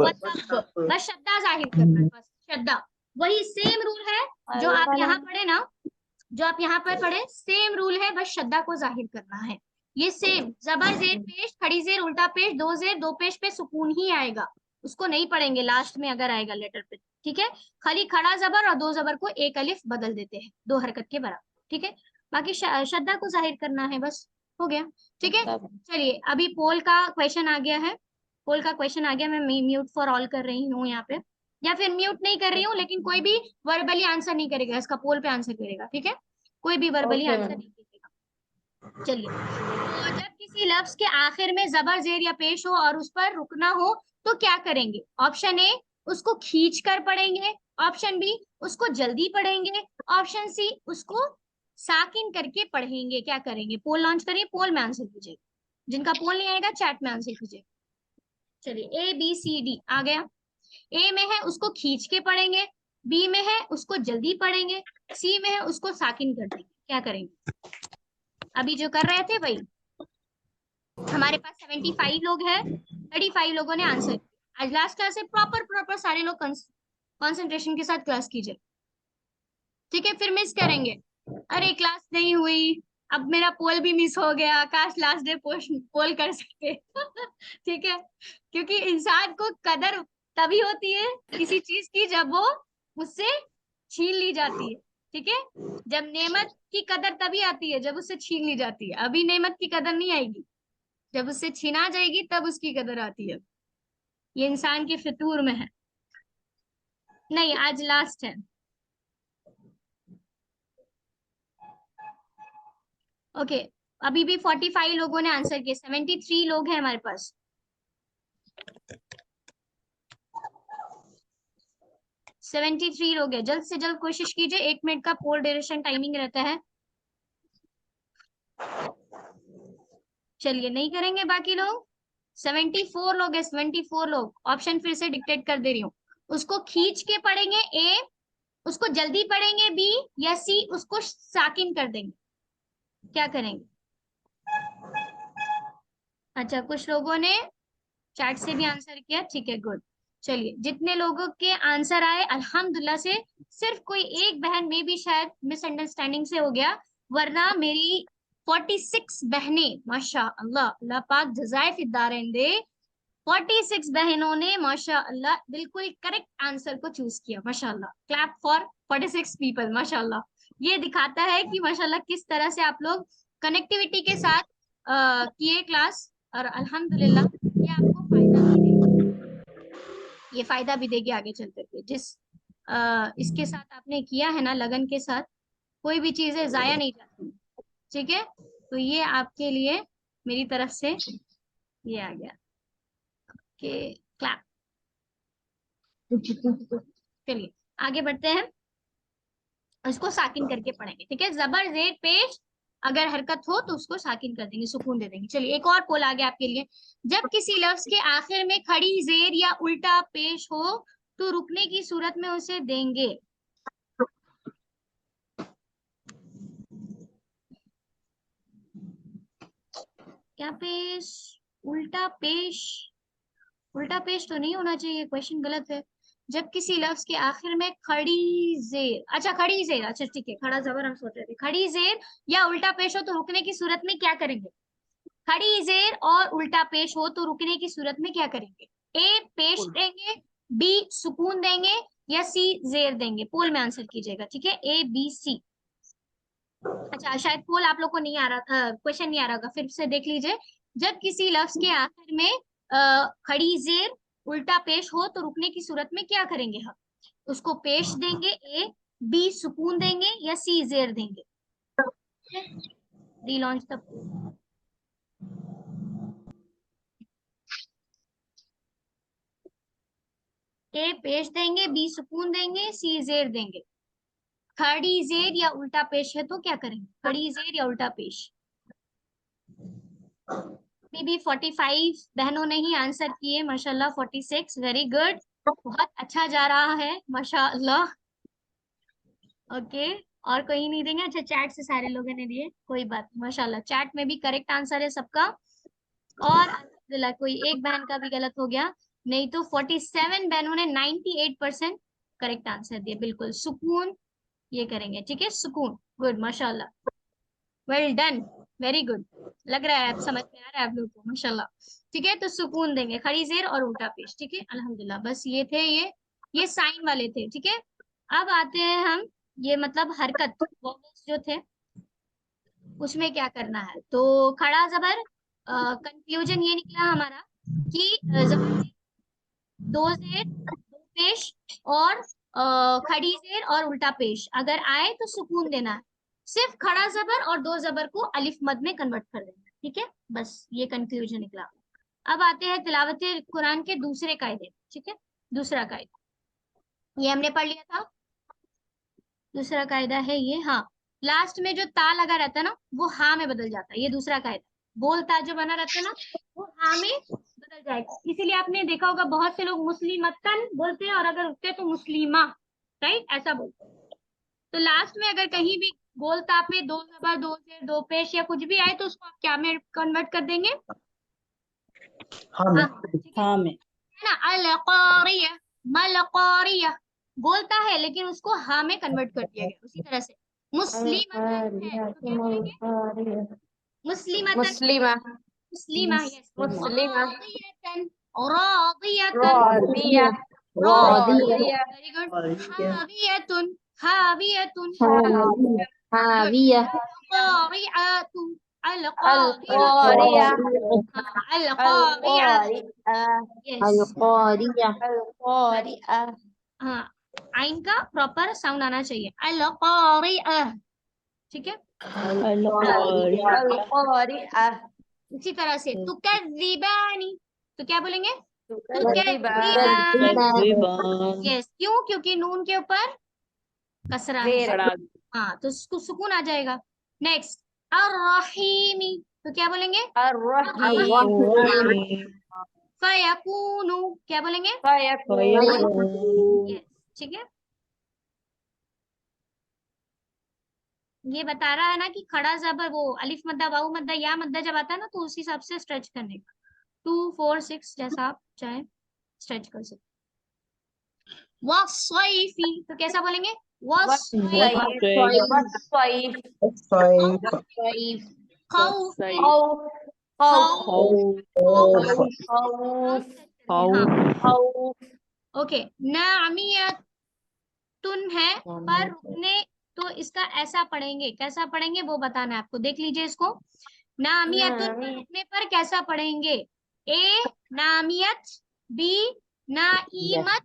वतब, बस शद्दा जाहिर करना है, बस शद्दा। वही सेम रूल है जो आप यहाँ पढ़े ना, जो आप यहाँ पर पढ़े, सेम रूल है, बस शद्दा को जाहिर करना है। ये सेम, जबर जेर पेश, खड़ी जेर उल्टा पेश, दो जेर दो पेश पे सुकून ही आएगा, उसको नहीं पढ़ेंगे लास्ट में अगर आएगा लेटर पे, ठीक है। खाली खड़ा जबर और दो जबर को एक अलिफ बदल देते हैं, दो हरकत के बराबर, ठीक है। बाकी शद्दा को जाहिर करना है, बस हो गया, ठीक है। चलिए अभी पोल का क्वेश्चन आ गया है, पोल का क्वेश्चन आ गया। मैं म्यूट फॉर ऑल कर रही हूँ यहाँ पे, या फिर म्यूट नहीं कर रही हूँ, लेकिन कोई भी वर्बली आंसर नहीं करेगा इसका, पोल पे आंसर करेगा, ठीक है। कोई भी वर्बली आंसर नहीं करेगा। चलिए, तो जब किसी लफ्ज के आखिर में जबर जेर या पेश हो और उस पर रुकना हो तो क्या करेंगे? ऑप्शन ए, उसको खींच कर पढ़ेंगे। ऑप्शन बी, उसको जल्दी पढ़ेंगे। ऑप्शन सी, उसको साकिन करके पढ़ेंगे। क्या करेंगे? पोल लॉन्च करिए, पोल में आंसर कीजिए। जिनका पोल नहीं आएगा चैट में आंसर कीजिए। चलिए, ए बी सी डी आ गया। ए में है उसको खींच के पढ़ेंगे, बी में है उसको जल्दी पढ़ेंगे, सी में है उसको साकिन कर देंगे। क्या करेंगे? अभी जो कर रहे थे वही। हमारे पास 75 लोग हैं, 35 लोगों ने आंसर किया। आज लास्ट क्लास है, प्रॉपर सारे लोग कंसंट्रेशन के साथ क्लास कीजिए, ठीक है। फिर मिस करेंगे, अरे क्लास नहीं हुई, अब मेरा पोल भी मिस हो गया, काश लास्ट डे पोल कर सकते ठीक है। क्योंकि इंसान को कदर तभी होती है किसी चीज की जब वो उससे छीन ली जाती है, ठीक है। जब नेमत की कदर तभी आती है जब उससे छीन ली जाती है। अभी नेमत की कदर नहीं आएगी, जब उससे छीना जाएगी तब उसकी कदर आती है। ये इंसान के फितूर में है। नहीं, आज लास्ट है। ओके, अभी भी 45 लोगों ने आंसर किया, 73 लोग हैं हमारे पास। 73 लोग हैं, जल्द से जल्द कोशिश कीजिए, 1 मिनट का पोल ड्यूरेशन टाइमिंग रहता है। चलिए, नहीं करेंगे बाकी लोग। 74 लोग है, 74 लोग। ऑप्शन फिर से डिक्टेट कर दे रही हूँ। उसको खींच के पढ़ेंगे ए, उसको जल्दी पढ़ेंगे बी, या सी उसको साकिन कर देंगे। क्या करेंगे? अच्छा, कुछ लोगों ने चैट से भी आंसर किया, ठीक है, गुड। चलिए, जितने लोगों के आंसर आए अल्हम्दुलिल्लाह से, सिर्फ कोई एक बहन में भी शायद मिसअंडरस्टैंडिंग से हो गया, वरना मेरी 46 बहनें, माशाअल्लाह, अल्लाह पाक जज़ाए फिद्दारैन दे, 46 बहनों ने माशाअल्लाह बिल्कुल करेक्ट आंसर को चूज किया। माशाअल्लाह, क्लैप फॉर 46 पीपल। माशाअल्लाह, ये दिखाता है कि माशाअल्लाह किस तरह से आप लोग कनेक्टिविटी के साथ किए क्लास, और अल्हम्दुलिल्लाह ये आपको फायदा भी देगी, ये फायदा भी देगी आगे चल करके। जिस इसके साथ आपने किया है ना, लगन के साथ, कोई भी चीजें जाया नहीं जाती, ठीक है। तो ये आपके लिए मेरी तरफ से ये आ गया कि क्लैप। चलिए आगे बढ़ते हैं, उसको साकिन करके पढ़ेंगे, ठीक है। जबर जेर पेश अगर हरकत हो तो उसको साकिन कर देंगे, सुकून दे देंगे। चलिए, एक और पोल आ गया आपके लिए। जब किसी लफ्ज के आखिर में खड़ी जेर या उल्टा पेश हो तो रुकने की सूरत में उसे देंगे। क्या पेश? उल्टा पेश? उल्टा पेश तो नहीं होना चाहिए, क्वेश्चन गलत है। जब किसी लफ्ज के आखिर में खड़ी जेर, अच्छा खड़ी जेर, अच्छा ठीक है, खड़ा जबर हम सोच रहे थे। खड़ी जेर या उल्टा पेश हो तो रुकने की सूरत में क्या करेंगे? खड़ी जेर और उल्टा पेश हो तो रुकने की सूरत में क्या करेंगे? ए पेश देंगे, बी सुकून देंगे, या सी जेर देंगे। पोल में आंसर कीजिएगा, ठीक है, ए बी सी। अच्छा, शायद पोल आप लोग को नहीं आ रहा, क्वेश्चन नहीं आ रहा होगा, फिर से देख लीजिए। जब किसी लफ्ज के आखिर में खड़ी जेर उल्टा पेश हो तो रुकने की सूरत में क्या करेंगे हम? उसको पेश देंगे ए, बी सुकून देंगे, या सी जेर देंगे। री लॉन्च द पोल। ए पेश देंगे, बी सुकून देंगे, सी जेर देंगे। खड़ी जेर या उल्टा पेश है तो क्या करेंगे? खड़ी जेर या उल्टा पेश? अभी भी 45 बहनों ने ही आंसर किए माशाल्लाह। 46, वेरी गुड, बहुत अच्छा जा रहा है माशाल्लाह। ओके, और कोई नहीं देंगे? अच्छा, चैट से सारे लोगों ने दिए, कोई बात नहीं, माशाल्लाह चैट में भी करेक्ट आंसर है सबका। और अल्हम्दुलिल्लाह कोई एक बहन का भी गलत हो गया, नहीं तो 47 बहनों ने 98% करेक्ट आंसर दिए। बिल्कुल सुकून ये करेंगे, ठीक है, सुकून, गुड माशाल्लाह, वेल डन, वेरी गुड। लग रहा है अब समझ में आ रहा है आप लोग को माशाल्लाह। ठीक है, तो सुकून देंगे, खड़ी जेर और उल्टा पेश, ठीक है अल्हम्दुलिल्लाह। बस ये थे, ये साइन वाले थे, ठीक है। अब आते हैं हम, ये मतलब हरकत वॉवल्स जो थे उसमें क्या करना है। तो खड़ा जबर, कंक्लूजन ये निकला हमारा कि जबर में दो जेर, दो पेश और खड़ी जेर और उल्टा पेश अगर आए तो सुकून देना है। सिर्फ खड़ा जबर और दो जबर को अलिफ मद में कन्वर्ट कर देना है, ठीक है। बस ये कंक्लूजन निकला। अब आते हैं तिलावत कुरान के दूसरे कायदे, ठीक है। दूसरा कायदा ये हमने पढ़ लिया था। दूसरा कायदा है ये, हाँ, लास्ट में जो ता लगा रहता है ना वो हा में बदल जाता है, ये दूसरा कायदा। बोल ता जो बना रहता है ना वो हा में बदल जाएगा। इसीलिए आपने देखा होगा बहुत से लोग मुस्लिमतन बोलते हैं और अगर उठते तो मुस्लिमा, राइट, ऐसा बोलते हैं। तो लास्ट में अगर कहीं भी बोल ता पे दो जबर, दो जेर, दो पेश या कुछ भी आए तो उसको आप क्या में कन्वर्ट कर देंगे? हाँ, ठीक है, हाँ में है ना। अल कारिया, मल कारिया बोलता है लेकिन उसको हा में कन्वर्ट कर दिया गया। उसी तरह से मुस्लिमतन है तो क्या बोलेंगे? मुस्लिमतन, मुस्लिमा, मुस्लिमा, यस। मुस्लिमा, रादियतन, रादियतन, रादिया, रादिया, रादिया, वेरी गुड। हावियतुन, हावियतुन, गुड। हाविया, अलकारियातु, अलकारियातु, अलकारिया, हाँ, अलकारिया, अलकारिया, यस, अलकारिया, वेरी, अलकारिया, हाँ, आइन का प्रॉपर साउंड आना चाहिए, अलकारिया, ठीक है। अलकारिया, अलकारिया, इसी तरह से तुकज़्ज़िबानी, तो क्या बोलेंगे? तुकज़्ज़िबान, तुकज़्ज़िबान, यस, क्यों? क्योंकि नून के ऊपर कसरा है, जेर, हाँ, तो उसको सुकून आ जाएगा। नेक्स्ट, अर्रहीमी, तो क्या बोलेंगे? अर्रहीम, फयकूनु, क्या बोलेंगे? फयकून, यस, ठीक है। ये बता रहा है ना कि खड़ा जबर वो अलिफ मद्दा, वाऊ मद्दा, या मद्दा जब आता है ना तो उस हिसाब से स्ट्रेच करने का। 2 4 6 जैसा आप चाहे स्ट्रेच कर सकते। वस्सैफी, तो कैसा बोलेंगे? वस्सैफ, वस्सैफ, वस्सैफ, खौफी, खौफ, खौफ, खौफ, खौफ, खौफ, हाँ, खौफ, ओके। नामियतुन है पर रुकने, तो इसका ऐसा पढ़ेंगे, कैसा पढ़ेंगे वो बताना है आपको। देख लीजिए इसको, नामियतुन पर रुकने पर कैसा पढ़ेंगे? ए नामियत, बी नाइमत,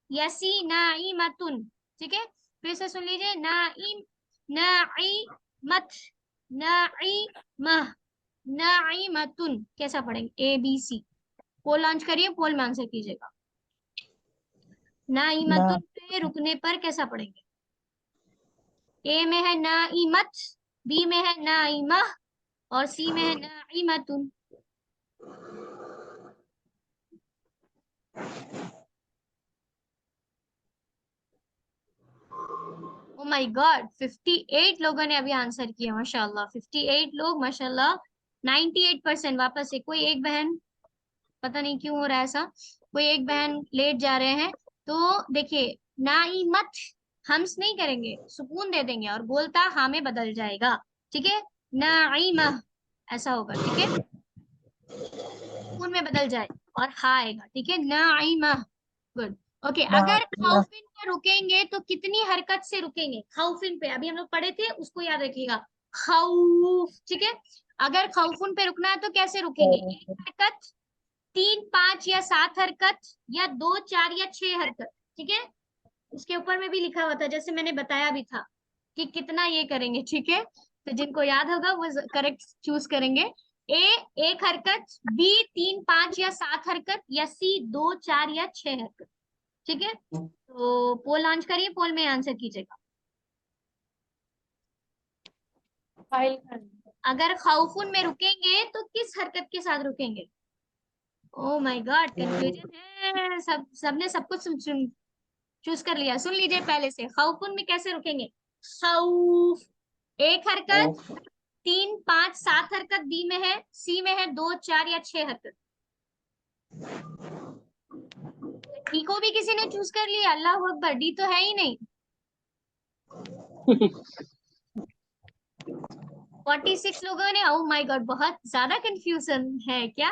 या सी नाइमतुन, ठीक है। फिर से सुन लीजिए, नाइम, नाइमत, नाइमह, नाइमतुन, कैसा पढ़ेंगे? ए बी सी। पोल लॉन्च करिए, पोल में आंसर कीजिएगा। नाइमतुन पे रुकने पर कैसा पढ़ेंगे? ए में है नाइमत, बी में है नाइमह और सी में है नाइमतुन। ओ माय गॉड, 58 लोगों ने अभी आंसर किया माशाल्लाह। 58 लोग माशाल्लाह, 98%। वापस से कोई एक बहन, पता नहीं क्यों हो रहा है ऐसा, कोई एक बहन लेट जा रहे हैं। तो देखिए, नाइमत हम्स नहीं करेंगे, सुकून दे देंगे और बोलता हाँ में बदल जाएगा, ठीक है। नाइमा ऐसा होगा, ठीक है, सुकून में बदल जाए और हा आएगा, ठीक है, नाइमा, गुड। ओके, अगर खौफिन पर रुकेंगे तो कितनी हरकत से रुकेंगे? खौफिन पे अभी हम लोग पढ़े थे, उसको याद रखिएगा, खौफ, ठीक है। अगर खौफुन पे रुकना है तो कैसे रुकेंगे? एक हरकत, 3 5 या 7 हरकत, या 2 4 या 6 हरकत, ठीक है। उसके ऊपर में भी लिखा हुआ था, जैसे मैंने बताया भी था कि कितना ये करेंगे, ठीक है। तो जिनको याद होगा वो करेक्ट चूज करेंगे। ए एक हरकत, बी 3 5 या 7 हरकत, या सी 2 4 या 6 हरकत, ठीक है। तो पोल लॉन्च करिए, पोल में आंसर कीजिएगा। अगर खौफुन में रुकेंगे तो किस हरकत के साथ रुकेंगे? ओ माय गॉड, कंफ्यूजन है। सबने सब कुछ चूज कर लिया। सुन लीजिए पहले से, खौफुन में कैसे रुकेंगे? खौफ, एक हरकत, 3, 5, 7 हरकत बी में है, सी में है 2, 4 या 6 हरकत। डी को भी किसी ने चूज कर लिया? अल्लाह अकबर, डी तो है ही नहीं। 46 लोगों ने, ओह माय गॉड, बहुत ज्यादा कंफ्यूजन है क्या?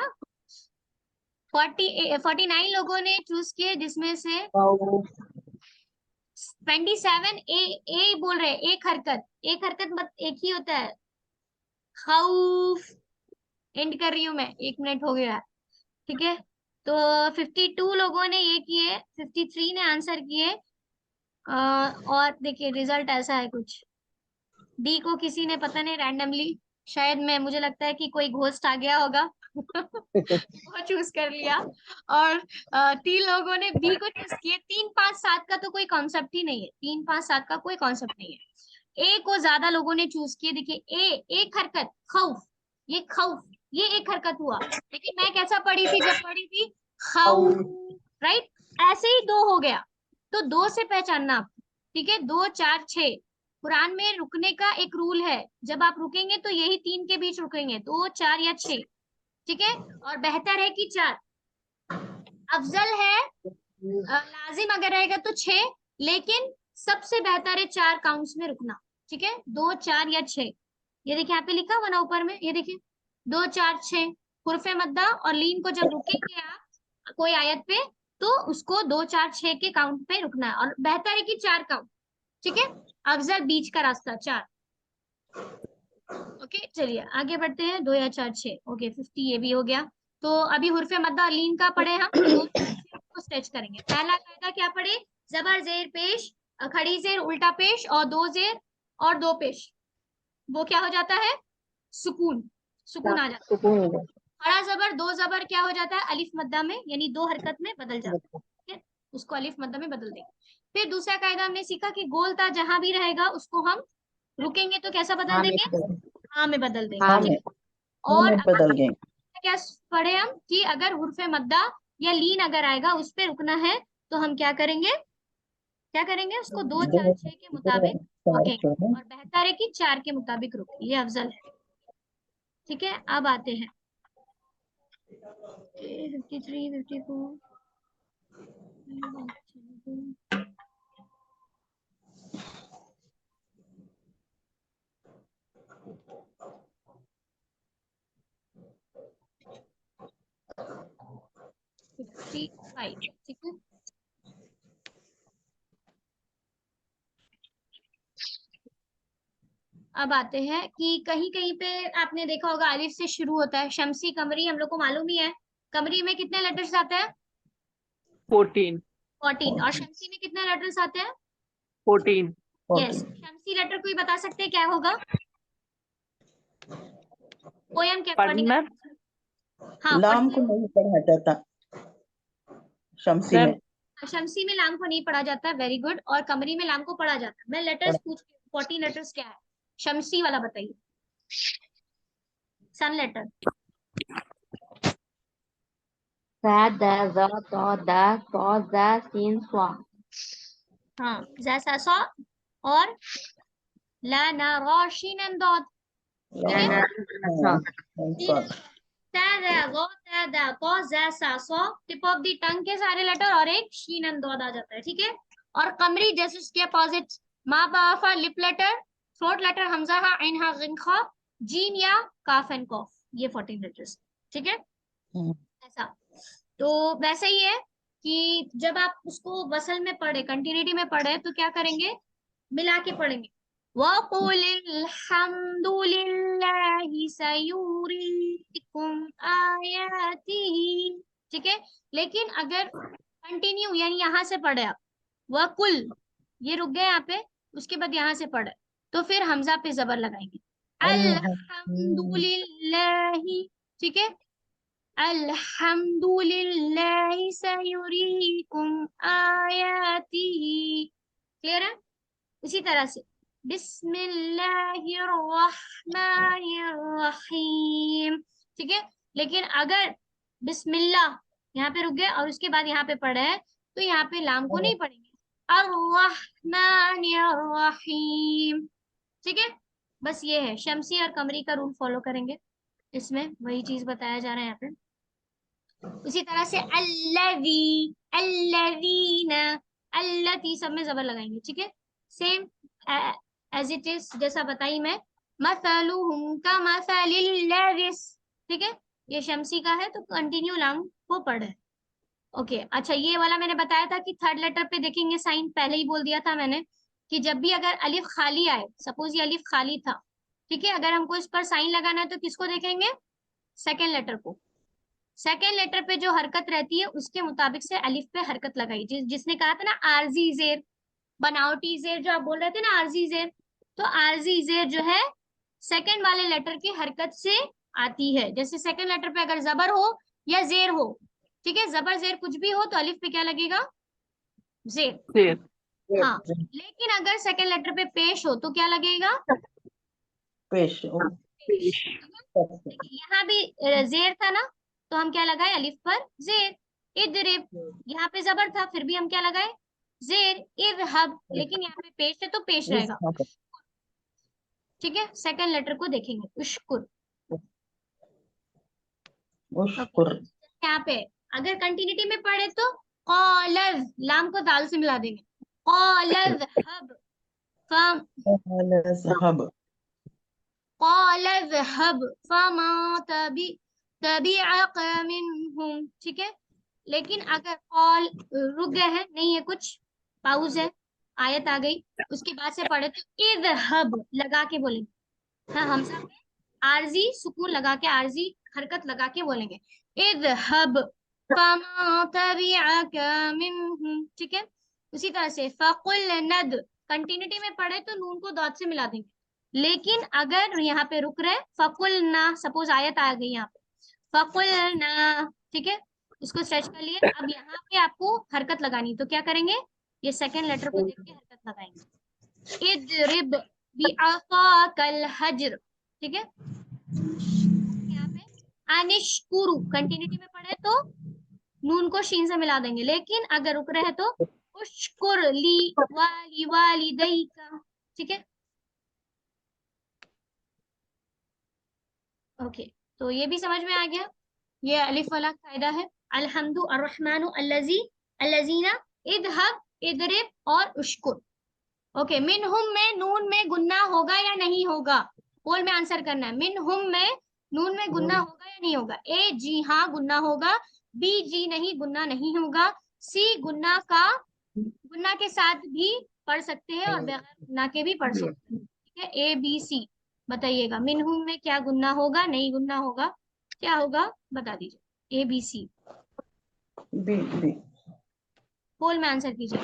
49 लोगों ने चूज किए, जिसमें से 27 ए बोल रहे हैं। एक हरकत, एक हरकत मत, एक ही होता है। खौफ, एंड कर रही हूं मैं, 1 मिनट हो गया है, ठीक है। तो 52 लोगों ने ये किए, 53 ने आंसर किए। और देखिए रिजल्ट ऐसा है कुछ। डी को किसी ने पता नहीं रैंडमली, शायद मैं, मुझे लगता है कि कोई घोस्ट आ गया होगा वो चूज कर लिया। और 3 लोगों ने बी को चूज किए। 3, 5, 7 का तो कोई कॉन्सेप्ट ही नहीं है, 3, 5, 7 का कोई कॉन्सेप्ट नहीं है। ए को ज्यादा लोगों ने चूज किए। देखिए ए, एक हरकत, खौफ, ये खौफ, ये एक हरकत हुआ। लेकिन मैं कैसा पढ़ी थी जब पढ़ी थी? खौफ, राइट। ऐसे ही 2 हो गया, तो 2 से पहचानना आप, ठीक है। 2, 4, 6, कुरान में रुकने का एक रूल है। जब आप रुकेंगे तो यही 3 के बीच रुकेंगे, 2, 4 या 6, ठीक है। और बेहतर है कि 4, अफजल है, लाजिम अगर रहेगा तो 6, लेकिन सबसे बेहतर है 4 काउंट्स में रुकना, ठीक है। 2, 4 या 6, ये देखिए यहाँ पे लिखा हुआ ना ऊपर में, ये देखिए 2, 4, 6। हुर्फे मद्दा और लीन को जब रुकेंगे आप कोई आयत पे, तो उसको 2, 4, 6 के काउंट पे रुकना है, और बेहतर है कि 4 काउंट, ठीक है। अफजल बीच का रास्ता 4। ओके चलिए आगे बढ़ते हैं। 2 या 4, 6, ओके 50 ये भी हो गया। तो अभी हुर्फे मद्दा और लीन का पढ़े हम, तो 2 को स्ट्रेच करेंगे। पहला कायदा क्या पढ़े? जबर जेर पेश, खड़ी जेर उल्टा पेश, और 2 जेर और 2 पेश, वो क्या हो जाता है? सुकून, सुकून आ जाता है। खड़ा जबर, 2 जबर क्या हो जाता है? अलिफ मद्दा में, यानी 2 हरकत में बदल जाता है, ठीक है। उसको अलिफ मद्दा में बदल देंगे। फिर दूसरा कायदा हमने सीखा कि गोलता जहां भी रहेगा उसको हम रुकेंगे तो कैसा बदल देंगे? हाँ में बदल देंगे, ठीक है। और बदल गए। क्या पढ़े हम कि अगर हुर्फे मद्दा या लीन अगर आएगा उस पे रुकना है, तो हम क्या करेंगे? क्या करेंगे? उसको 2, 4, 6 के मुताबिक रुकेंगे, और बेहतर है कि 4 के मुताबिक रुके, ये अफजल है, ठीक है। अब आते हैं 53, 54, ठीक है। अब आते हैं कि कहीं कहीं पे आपने देखा होगा अलिफ से शुरू होता है। शमसी, कमरी हम लोग को मालूम ही है। कमरी में कितने लेटर्स आते हैं? 14 14। और शमसी में कितने लेटर्स आते हैं? 14 यस। शमसी लेटर कोई बता सकते हैं क्या होगा? पोयम के अकॉर्डिंग। पढ़ना हाँ, लाम को नहीं पढ़ा जाता शमसी मैम। में। शमसी में लाम को नहीं पढ़ा जाता, वेरी गुड। और कमरी में लाम को पढ़ा जाता है। मैं लेटर्स पूछ, 14 लेटर्स क्या है? शमसी वाला बताइए। सन लेटर। सा दा जा तो दा तो जा सीन स्वा। हाँ, जैसा सा, और ला ना रा शीन एंड दॉद, ठीक है। टिप ऑफ द टंग के सारे लेटर और एक शीन एंड दौद आ जाता है, ठीक है। और कमरी जैसे उसके अपोजिट, मा बाफा लिप लेटर, थ्रोट लेटर हमजा हा ऐन हा जिन खा, जीन या काफ एंड कॉफ, ये 14 लेटर्स, ठीक है। ऐसा तो वैसे ही है कि जब आप उसको वसल में पढ़े, कंटिन्यूटी में पढ़े, तो क्या करेंगे? मिला के पढ़ेंगे। वक़ुलिल हम्दुलिल्लाहि सयुरीकुम आयातिही, ठीक है। लेकिन अगर कंटिन्यू यानी यहाँ से पढ़े आप, वकुल, ये रुक गए यहाँ पे, उसके बाद यहाँ से पढ़े, तो फिर हमजा पे जबर लगाएंगे। अल्हम्दुलिल्लाहि, ठीक है। अल्हम्दुलिल्लाहि सयुरीकुम आयातिही, क्लियर है? इसी तरह से बिस्मिल्लाहिर्रहमानिर्रहीम। ठीक है, लेकिन अगर बिस्मिल्लाह यहाँ पे रुक गए और उसके बाद यहाँ पे पढ़े हैं तो यहाँ पे लाम को नहीं पढ़ेंगे, अर्रहमानिर्रहीम। ठीक है, बस ये है, शमसी और कमरी का रूल फॉलो करेंगे, इसमें वही चीज बताया जा रहा है यहाँ पे। उसी तरह से अल्लवी, अल्लवीना, अल्लती सब में जबर लगाएंगे। ठीक है, सेम एज इट इज जैसा बताई मैं, मसलुहुम का मसलिल लविस। ठीक है, ये शमसी का है तो कंटिन्यू लाम को पढ़े। ओके अच्छा, ये वाला मैंने बताया था कि थर्ड लेटर पे देखेंगे साइन, पहले ही बोल दिया था मैंने कि जब भी अगर अलिफ खाली आए, सपोज ये अलिफ खाली था, ठीक है, अगर हमको इस पर साइन लगाना है तो किसको देखेंगे, सेकेंड लेटर को। सेकेंड लेटर पे जो हरकत रहती है उसके मुताबिक से अलिफ पे हरकत लगाई। जिसने कहा था ना आरजी जेर, बनावटी जेर जो आप बोल रहे थे ना आरजी जेर, तो आरजी जेर जो है सेकेंड वाले लेटर की हरकत से आती है। जैसे सेकेंड लेटर पे अगर जबर हो या जेर हो, ठीक है, जबर जेर कुछ भी हो तो अलिफ पे क्या लगेगा, जेर। शेर, हाँ, लेकिन अगर सेकेंड लेटर पे पेश हो तो क्या लगेगा, पेश पेश, यहाँ भी जेर था ना तो हम क्या लगाए, अलिफ पर जेर। इदरिब, यहाँ पे जबर था फिर भी हम क्या लगाए, जेर। इज़हब, लेकिन यहाँ पे पेश है तो पेश रहेगा। ठीक है, सेकंड लेटर को देखेंगे, उश्कुर। उश्कुर, यहाँ पे अगर कंटिन्यूटी में पढ़े तो कॉलज, लाम को दाल से मिला देंगे, कॉलज हब, ज़हब, कॉलज हब फमा तबी तबीअक मिनहुम। ठीक है, लेकिन अगर कॉल रुक गए हैं, नहीं है कुछ, पाउज है, आयत आ गई, उसके बाद से पढ़े तो इज़हब लगा के बोलेंगे। हाँ, हम सब आरजी सुकून लगा के, आरजी हरकत लगा के बोलेंगे, इज़हब फमा तबिअक मिनहुम। ठीक है, उसी तरह से फकुल नद, कंटिन्यूटी में पढ़े तो नून को दौद से मिला देंगे, लेकिन अगर यहाँ पे रुक रहे फकुल ना, सपोज आयत आ गई यहाँ पे फकुल ना, ठीक है, इसको स्ट्रेच कर लिए। अब यहाँ पे आपको हरकत लगानी, तो क्या करेंगे, ये सेकेंड लेटर को देख के हरकत लगाएंगे, इद्रिब बिअसाकल हज्र। ठीक है, यहाँ पे अनिश्कुरु, कंटिन्यूटी में पढ़े तो नून को शीन से मिला देंगे, लेकिन अगर रुक रहे हैं तो उश्कुर ली वाली वालिदैका। ठीक है, ओके, तो ये भी समझ में आ गया, ये अलिफ वाला कायदा है। अल्हम्दु अर्रहमानु अल्लजी अल्लजीना इदहब इदरिब और उश्कुर। ओके, मिनहुम में नून में गुन्ना होगा या नहीं होगा, पोल में आंसर करना है। मिनहुम में नून में गुन्ना होगा या नहीं होगा, ए जी हाँ गुन्ना होगा, बी जी नहीं गुन्ना नहीं होगा, सी गुन्ना के साथ भी पढ़ सकते हैं और बगैर गुन्ना के भी पढ़ सकते हैं। ठीक है, ए बी सी बताइएगा, मिनहुम में क्या गुन्ना होगा, नहीं गुन्ना होगा, क्या होगा बता दीजिए, A B C, B B, poll में आंसर कीजिए।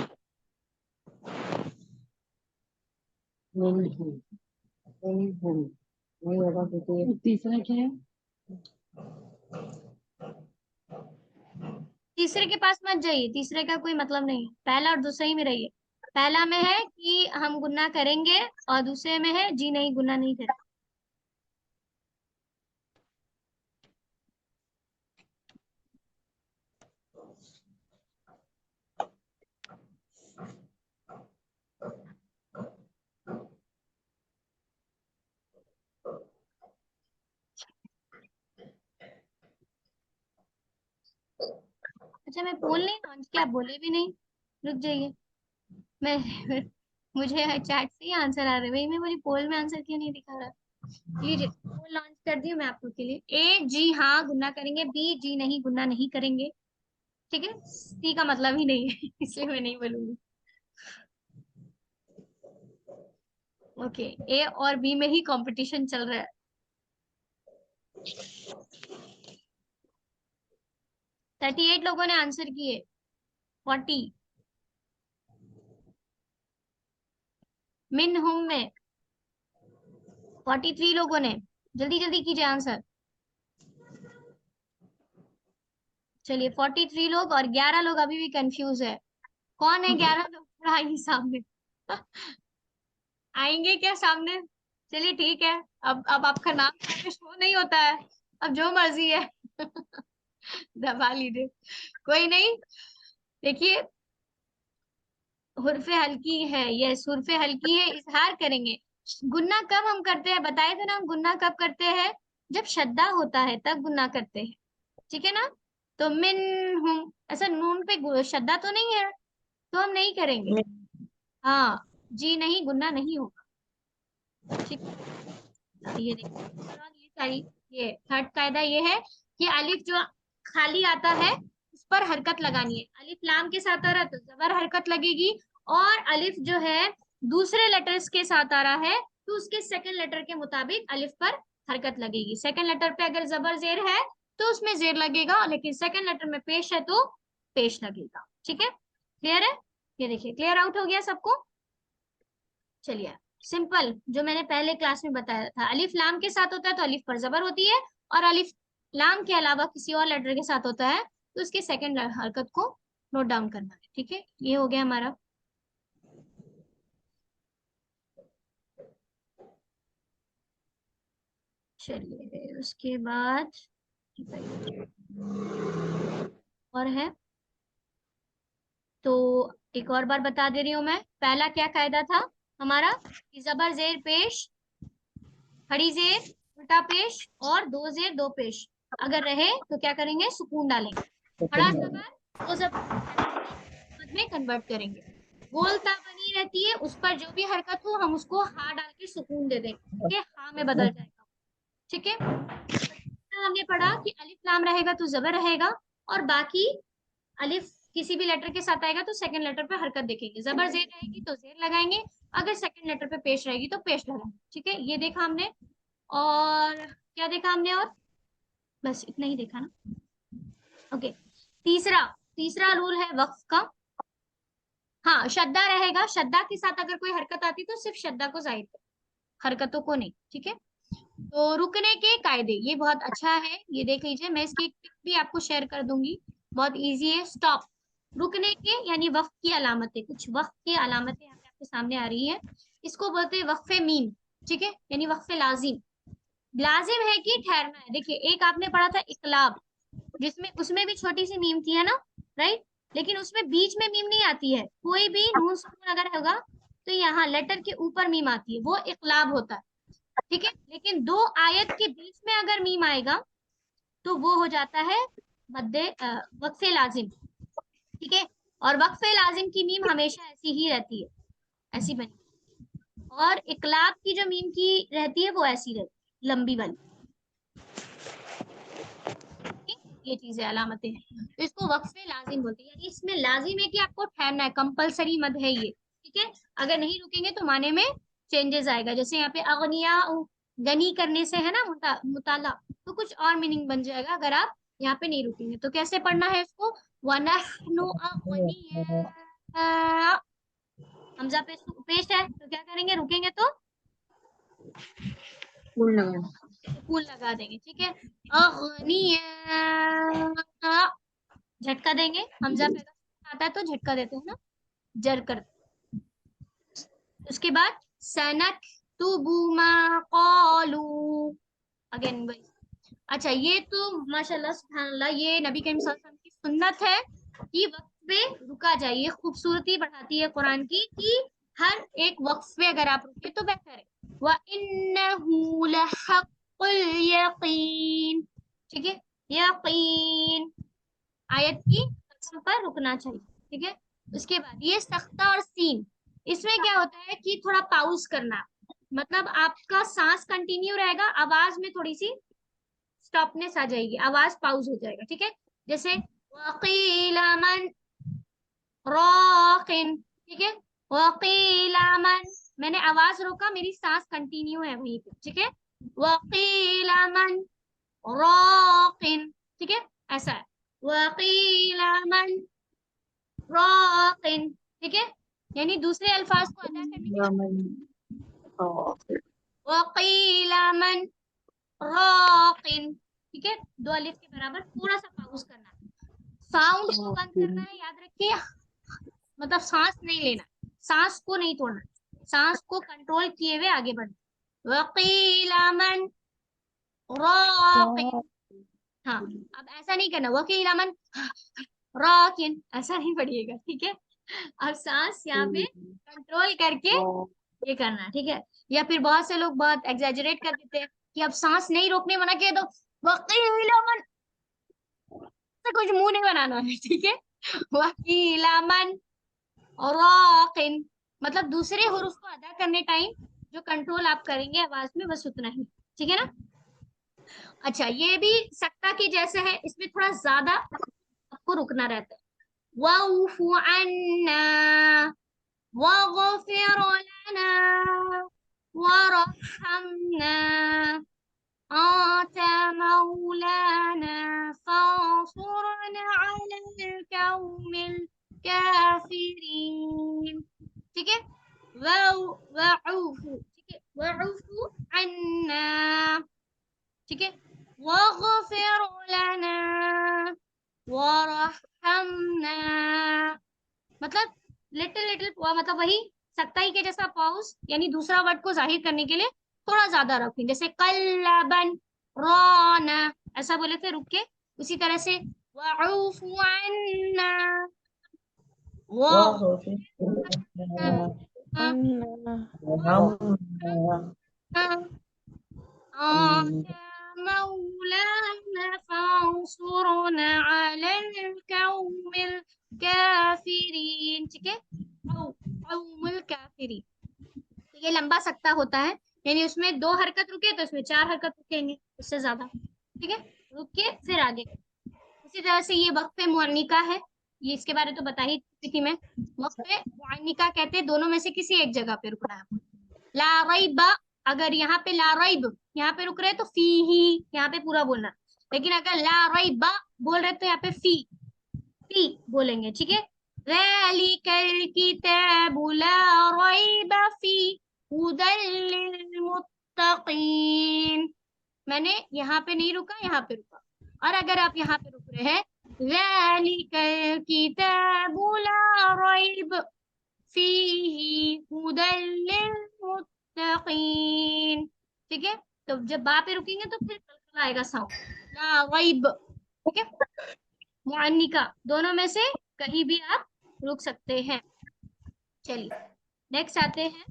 मिनहुम, मिनहुम नहीं होगा क्योंकि तीसरा क्या है? तीसरे के पास मत जाइए, तीसरे का कोई मतलब नहीं है, पहला और दूसरा ही में रहिए। पहला में है कि हम गुन्ना करेंगे और दूसरे में है जी नहीं गुन्ना नहीं करेंगे। अच्छा, मैं पोल नहीं लॉन्च किया, आप बोले भी नहीं, रुक जाइए, मैं मुझे चैट से ही आंसर आ रहे हैं, वही मैं बोली पोल में आंसर क्यों नहीं दिखा रहा। लीजिए, पोल लॉन्च कर दी मैं आपको के लिए। ए जी हाँ गुन्ना करेंगे, बी जी नहीं गुन्ना नहीं करेंगे। ठीक है, सी का मतलब ही नहीं है इसलिए मैं नहीं बोलूंगी। ओके, ए और बी में ही कंपटीशन चल रहा है। 38 लोगों ने आंसर किए, 40 मिनहुम में, 43 लोगों ने, जल्दी जल्दी कीजिए आंसर। चलिए 43 लोग और 11 लोग अभी भी कंफ्यूज है, कौन है 11 लोग, थोड़ा आइए सामने आएंगे क्या सामने? चलिए ठीक है, अब आपका नाम शो नहीं होता है, अब जो मर्जी है दबा लीजिए, कोई नहीं। देखिए, हुर्फे हल्की है, यस हुर्फे हल्की है, इजहार करेंगे। गुन्ना कब हम करते हैं, बताए थे ना, हम गुन्ना कब करते हैं? जब शद्दा होता है तब गुन्ना करते हैं, ठीक है ना। तो मिन हुम, ऐसा नून पे शद्दा तो नहीं है, तो हम नहीं करेंगे। हाँ, जी नहीं, गुन्ना नहीं होगा, ठीक है। ये देखिए, ये सारी, ये थर्ड कायदा ये है कि अलिफ जो खाली आता है उस पर हरकत लगानी है। अलिफ लाम के साथ आ रहा है तो जबर हरकत लगेगी, और अलिफ जो है दूसरे लेटर्स के साथ आ रहा है तो उसके सेकंड लेटर के मुताबिक अलिफ पर हरकत लगेगी। सेकंड लेटर पे अगर जबर जेर है तो उसमें जेर लगेगा, लेकिन सेकंड लेटर में पेश है तो पेश लगेगा, ठीक है। क्लियर है? ये देखिए, क्लियर आउट हो गया सबको। चलिए, सिंपल जो मैंने पहले क्लास में बताया था, अलिफ लाम के साथ होता है तो अलिफ पर जबर होती है, और अलिफ लाम के अलावा किसी और लेटर के साथ होता है तो उसके सेकंड हरकत को नोट डाउन करना है, ठीक है। ये हो गया हमारा। चलिए, उसके बाद और है तो एक और बार बता दे रही हूँ मैं। पहला क्या कायदा था हमारा कि जबर जेर पेश, खड़ी जेर उल्टा पेश, और दो जेर दो पेश अगर रहे तो क्या करेंगे, सुकून डालेंगे। खड़ा जबर दो जबर में कन्वर्ट करेंगे। गोलता बनी रहती है, उस पर जो भी हरकत हो हम उसको हा डाल के सुकून दे देंगे, ठीक है, हा में बदल जाएगा, ठीक है। हमने पढ़ा कि अलिफ लाम रहेगा तो जबर रहेगा, और बाकी अलिफ किसी भी लेटर के साथ आएगा तो सेकंड लेटर पे हरकत देखेंगे। जबर जेर रहेगी तो जेर लगाएंगे, अगर सेकंड लेटर पे पेश रहेगी तो पेश लगाएंगे, ठीक है। ये देखा हमने, और क्या देखा हमने, और बस इतना ही देखा ना। ओके, तीसरा तीसरा रूल है वक्फ का। हाँ, शद्दा रहेगा, शद्दा के साथ अगर कोई हरकत आती तो सिर्फ शद्दा को जाहिर करें, हरकतों को नहीं, ठीक है। तो रुकने के कायदे, ये बहुत अच्छा है, ये देख लीजिए, मैं इसकी एक पिक भी आपको शेयर कर दूंगी, बहुत इजी है। स्टॉप, रुकने के यानी वक्फ की अलामतें, कुछ वक्फ की अलामतें यहाँ पे आपके सामने आ रही है, इसको बोलते हैं वक्फे मीम, ठीक है, यानी वक्फे लाजिम। लाजिम है कि ठहरना है। देखिए, एक आपने पढ़ा था इकलाब, जिसमें उसमें भी छोटी सी मीम थी, है ना, राइट, लेकिन उसमें बीच में मीम नहीं आती है, कोई भी नून सुकून अगर होगा तो यहाँ लेटर के ऊपर मीम आती है, वो इकलाब होता है, ठीक है। लेकिन दो आयत के बीच में अगर मीम आएगा तो वो हो जाता है मद्दे वक्फे लाजिम, ठीक है। और वक्फे लाजिम की मीम हमेशा ऐसी ही रहती है, ऐसी बनी, और इकलाब की जो मीम की रहती है वो ऐसी रहती है, लंबी वाली, ठीक? ये चीजें अलामतें हैं, तो इसको वक्फे लाजिम बोलते हैं, यानी इसमें लाजिम है कि आपको ठहरना है, कंपलसरी मद है ये, ठीक है। अगर नहीं रुकेंगे तो माने में चेंजेस आएगा, जैसे यहाँ पे अगनिया गनी करने से है ना, मुताला, तो कुछ और मीनिंग बन जाएगा अगर आप यहाँ पे नहीं रुकेंगे। तो कैसे पढ़ना है इसको, वनहनु अगनिया, हमजा पे पेश है तो क्या करेंगे, रुकेंगे तो सुकून लगा देंगे, ठीक है। अगनिया, झटका देंगे, हमजा पे आता है तो झटका देते हैं ना, जर कर। उसके बाद सनक तुबुमा कौलू, अगेन भाई। अच्छा, ये तो माशाल्लाह सुभान अल्लाह, ये नबी करीम सल्लल्लाहु अलैहि वसल्लम की सुन्नत है कि वक्त पे रुका जाए, ये खूबसूरती बढ़ाती है कुरान की कि हर एक वक्त पे अगर आप रुके तो बेहतर है। व इन्नहु लहक्कुल यकीन, ठीक है, यकीन आयत की कसम पर रुकना चाहिए, ठीक है। उसके बाद ये सख्ता और सीन, इसमें क्या होता है कि थोड़ा पाउज करना, मतलब आपका सांस कंटिन्यू रहेगा, आवाज में थोड़ी सी स्टॉपनेस आ जाएगी, आवाज पाउज हो जाएगा, ठीक है। जैसे वकीला मन रॉकिन, ठीक है, वकीला मन, मैंने आवाज रोका, मेरी सांस कंटिन्यू है वहीं पे, ठीक है। वकीला मन रॉकिन, ठीक है, ऐसा है, वकीला मन रॉकिन, ठीक है, यानी दूसरे अल्फाज को अदा करने के लिए वकीला मन रॉकिन, ठीक है, दो अलिफ के बराबर थोड़ा सा पाउज करना है, साउंड को बंद करना है, याद रखिए, मतलब सांस नहीं लेना, सांस को नहीं तोड़ना, सांस को कंट्रोल किए हुए आगे बढ़ना। वकीला मन राकिन। हाँ, अब ऐसा नहीं करना वकीला मन राकिन, ऐसा नहीं पढ़िएगा, ठीक है। अब सांस यहाँ पे कंट्रोल करके ये करना है, ठीक है। या फिर बहुत से लोग बहुत एग्जैजरेट कर देते हैं कि अब सांस नहीं रोकने मना किया तो वकीला मन, ऐसा कुछ मुंह नहीं बनाना है, ठीक है। वकीला मन राकिन, मतलब दूसरे हुरूफ को अदा करने टाइम जो कंट्रोल आप करेंगे आवाज में, बस उतना ही, ठीक है ना। अच्छा, ये भी सक्ता की जैसे है, इसमें थोड़ा ज्यादा आपको रुकना रहता है। वाउफु अन्ना वागफिर लना वरहमना आता मौलाना फंसुरना अलल कौमिल काफिरीन, ठीक है। वाउफु, ठीक है, वाउफु अन्ना, ठीक है। वागफिर लना वरहमना, मतलब लिटिल लिटिल, मतलब वही सख्ताई के जैसा पॉज, यानी दूसरा वर्ड को जाहिर करने के लिए थोड़ा ज्यादा रखें, जैसे कल्लबन राना, ऐसा बोले थे रुक के। उसी तरह से वऊफु अन्ना मौलाना फंसुरना अलल कौमिल काफिरीन, ठीक है। कौमुल काफिरीन, तो ये लंबा सकता होता है, यानी उसमें 2 हरकत रुके तो इसमें 4 हरकत रुकेंगे, उससे ज्यादा, ठीक है। रुक के फिर आगे। उसी तरह से ये वक्फे मुअन्निका है, ये इसके बारे तो बता ही चुकी थी मैं। वक्फे मुअन्निका कहते हैं दोनों में से किसी एक जगह पे रुकना है। ला रैबा, अगर यहाँ पे ला रैब यहाँ पे रुक रहे तो फी ही यहाँ पे पूरा बोलना, लेकिन अगर ला रैबा बोल रहे तो यहाँ पे फी बोलेंगे, ठीक है। ज़ालिकल किताबु ला रैब फी हुदल लिल मुत्तकीन, मैंने यहाँ पे नहीं रुका, यहाँ पे रुका। और अगर आप यहाँ पे रुक रहे हैं ज़ालिकल किताबु ला रैब फीही हुदल लिल मुत्तकीन, ठीक है। तो जब बा पे रुकेंगे तो फिर कलकला आएगा साउंड, ला रैब, ठीक है। मुअन्निका, दोनों में से कहीं भी आप रुक सकते हैं। चलिए नेक्स्ट आते हैं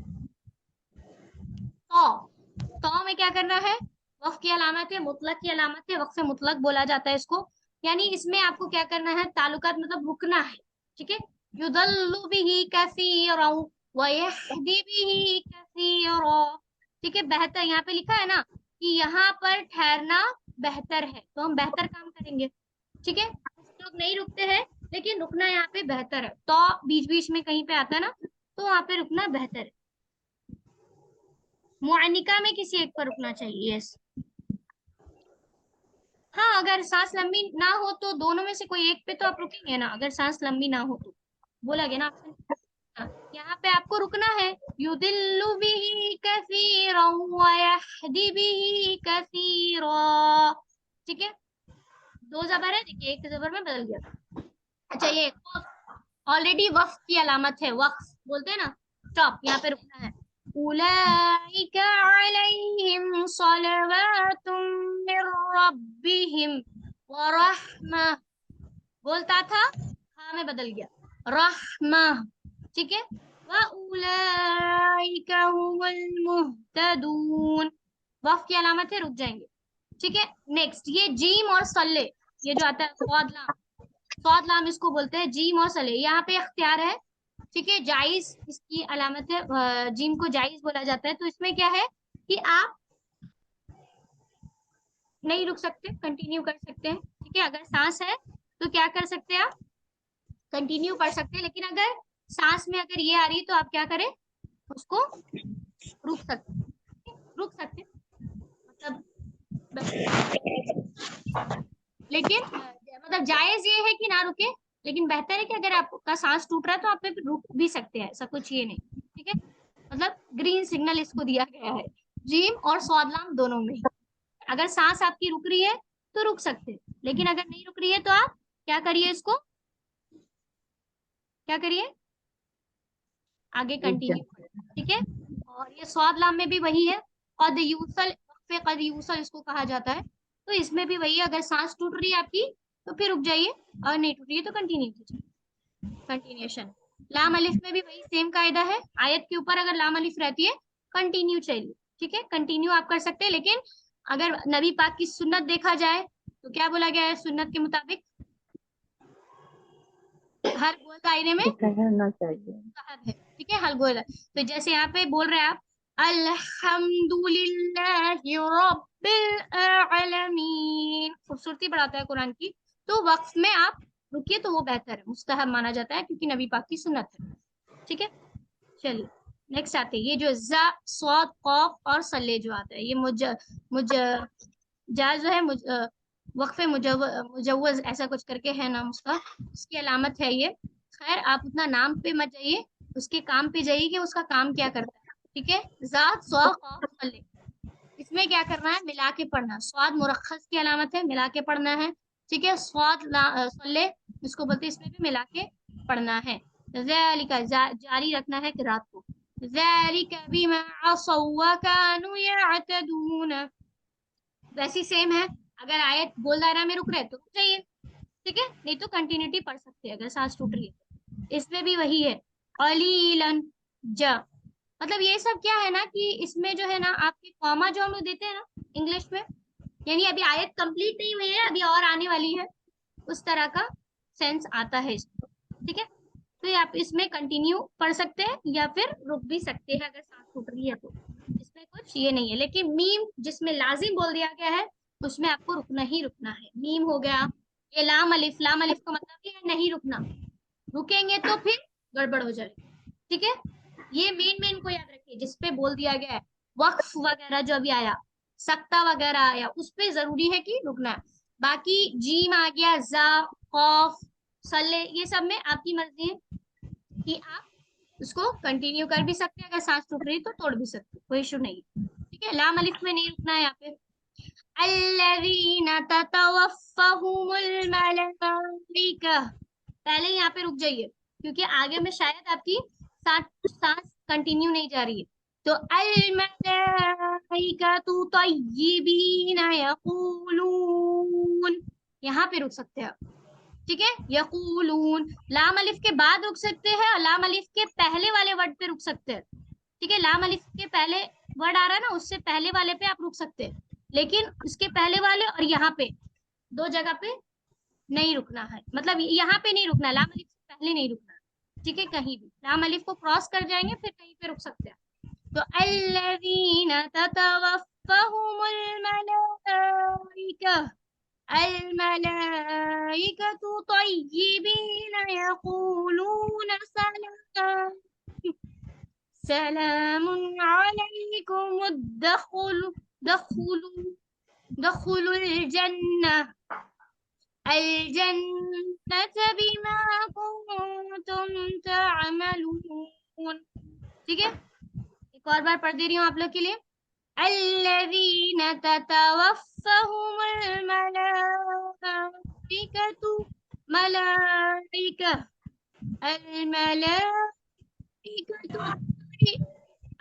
तो में क्या करना है, वक्फ की अलामत है, मुतलक की अलामत है, वक्फ मुतलक बोला जाता है इसको, यानी इसमें आपको क्या करना है, ताल्लुकात मतलब रुकना है, ठीक है। युदल्लु बिही कसीरा व यहदी बिही कसीरा, ठीक है। बेहतर, यहाँ पे लिखा है ना कि यहाँ पर ठहरना बेहतर है, तो हम बेहतर काम करेंगे, ठीक है। कुछ लोग नहीं रुकते हैं, लेकिन रुकना यहाँ पे बेहतर है, तो बीच बीच में कहीं पे आता है ना, तो वहां पे रुकना बेहतर है। मुअन्निका में किसी एक पर रुकना चाहिए, यस। हाँ, अगर सांस लंबी ना हो तो दोनों में से कोई एक पे तो आप रुकेंगे ना, अगर सांस लंबी ना हो तो, बोला गया ना आपसे। हाँ, यहाँ पे आपको रुकना है। युदिल्लु बिही कसीरा व यहदी बिही कसीरा, ठीक है। 2 जबर है, देखिए 1 जबर में बदल गया। अच्छा, ये ऑलरेडी वक्फ की अलामत है, वक्फ बोलते हैं ना, स्टॉप, यहाँ पे रुकना है। उलाइका अलैहिम सलवातुम मिर रब्बिहिम व रहमा, बोलता था हाँ में बदल गया, रहमा, ठीक है। व उलाइका हुमुल मुहतदून, वक्फ की अलामत है, रुक जाएंगे, ठीक है। नेक्स्ट, ये जीम और सल्ले, ये जो आता है सौद लाम, सौद लाम इसको बोलते हैं, जीम और सले, यहाँ पे इख्तियार है, ठीक है। जायज इसकी अलामत है, जीम को जायज बोला जाता है, तो इसमें क्या है कि आप नहीं रुक सकते, कंटिन्यू कर सकते हैं, ठीक है। अगर सांस है तो क्या कर सकते हैं, आप कंटिन्यू कर सकते हैं, लेकिन अगर सांस में अगर ये आ रही है तो आप क्या करें, उसको रुक सकते हैं, रुक सकते हैं, मतलब लेकिन मतलब जायज ये है कि ना रुके, लेकिन बेहतर है कि अगर आपका सांस टूट रहा है तो आप पे रुक भी सकते हैं, ऐसा कुछ ये नहीं, ठीक है। मतलब ग्रीन सिग्नल इसको दिया गया है जीम और स्वादलाम दोनों में। अगर सांस आपकी रुक रही है तो रुक सकते हैं, लेकिन अगर नहीं रुक रही है तो आप क्या करिए, इसको क्या करिए, आगे कंटिन्यू, ठीक है। ये स्वाद लाम में भी वही है। कद यूसल, वक्फे कद यूसल इसको कहा जाता है। तो इसमें भी वही है, अगर सांस टूट रही है आपकी तो फिर रुक जाइए, और नहीं टूट रही है तो कंटिन्यू कीजिए, कंटिन्यूएशन। लाम अलिफ में भी वही सेम कायदा है, आयत के ऊपर अगर लाम अलिफ रहती है कंटिन्यू चाहिए, ठीक है, कंटिन्यू आप कर सकते हैं। लेकिन अगर नबी पाक की सुन्नत देखा जाए तो क्या बोला गया है सुन्नत के मुताबिक, हर गोल दायरे में करना चाहिए। मुस्तहब है, ठीक है, हर गोल। तो जैसे यहाँ पे बोल रहे हैं आप अल्हम्दुलिल्लाहि रब्बिल आलमीन, खूबसूरती बढ़ाता है कुरान की। तो वक्फ में आप रुकिए तो वो बेहतर है, मुस्तहब माना जाता है क्योंकि नबी पाक की सुन्नत है, ठीक है। चलिए नेक्स्ट आते हैं, ये जो जा स्वाद कौफ और सल्ले जो आता है, ये जा जो है वक्फे मुजव्वज ऐसा कुछ करके है नाम उसका, इसकी अलामत है ये। खैर आप उतना नाम पे मत जाइए, उसके काम पे जाइए कि उसका काम क्या करता है, ठीक है। जात स्वाद कौफ सल्ले, इसमें क्या करना है, मिला के पढ़ना। स्वाद मुरक्खस की अलामत है, मिला के पढ़ना है, ठीक है। स्वाद सल्ले इसको बोलते हैं, इसमें भी मिला के पढ़ना है। ज़ालिका जारी रखना है कि रात को, ज़ालिका बिमा असौ व कानू यअतदून, वैसी सेम है। अगर आयत गोल दायरा में रुक रहे तो रुक जाइए, ठीक है, नहीं तो कंटिन्यूटी पढ़ सकते हैं अगर सांस टूट रही है। इसमें भी वही है, कलीलन जा, मतलब ये सब क्या है ना कि इसमें जो है ना आपके कॉमा जो हम लोग देते हैं ना इंग्लिश में, यानी अभी आयत कंप्लीट नहीं हुई है, अभी और आने वाली है, उस तरह का सेंस आता है इसमें, ठीक है। तो आप इसमें कंटिन्यू पढ़ सकते हैं या फिर रुक भी सकते हैं अगर सांस टूट रही है तो, इसमें कुछ ये नहीं है। लेकिन मीम जिसमें लाजिम बोल दिया गया है उसमें आपको रुकना ही रुकना है। मीम हो गया, ये लाम अलिफ, लाम अलिफ का मतलब ये है नहीं रुकना, रुकेंगे तो फिर गड़बड़ हो जाएगी, ठीक है। ये मेन को याद रखिए, जिसपे बोल दिया गया है वक्फ वगैरह जो अभी आया, सक्ता वगैरह आया, उस पे जरूरी है कि रुकना है। बाकी जीम आ गया, जा कौफ सल्ले, ये सब में आपकी मर्जी है कि आप उसको कंटिन्यू कर भी सकते हैं, अगर सांस टूट रही तो तोड़ भी सकते, कोई इशू नहीं, ठीक है। लाम अलिफ में नहीं रुकना है यहाँ पे। अल्लज़ीना ततवफ़्फ़हुमुल मलाइका, पहले यहाँ पे रुक जाइए क्योंकि आगे में शायद आपकी सांस कंटिन्यू नहीं जा रही है। तो अल मलाइकातु तय्यिबीना यक़ूलून, यहाँ पे रुक सकते हैं आप, ठीक है। यक़ूलून लाम अलिफ के बाद रुक सकते हैं और लाम अलिफ के पहले वाले वर्ड पे रुक सकते हैं, ठीक है। लाम अलिफ के पहले वर्ड आ रहा है ना, उससे पहले वाले पे आप रुक सकते हैं, लेकिन उसके पहले वाले और यहाँ पे दो जगह पे नहीं रुकना है, मतलब यहाँ पे नहीं रुकना, लाम अलिफ से पहले नहीं रुकना, ठीक है। कहीं भी लाम अलिफ को क्रॉस कर जाएंगे फिर कहीं पे रुक सकते हैं। तो अल्लज़ीना ततवफ़्फ़हुमुल मलाइका, अल मलाइकतु तय्यिबीना यक़ूलून सलामुन अलैकुम दखुलुल जन्नह अल-जन्नत बिमा कुंतुम तअमलून, ठीक है। एक और बार पढ़ दे रही हूँ आप लोग के लिए, अल्लज़ीना ततवफ़्फ़हुमुल मलाइकतु मलाइका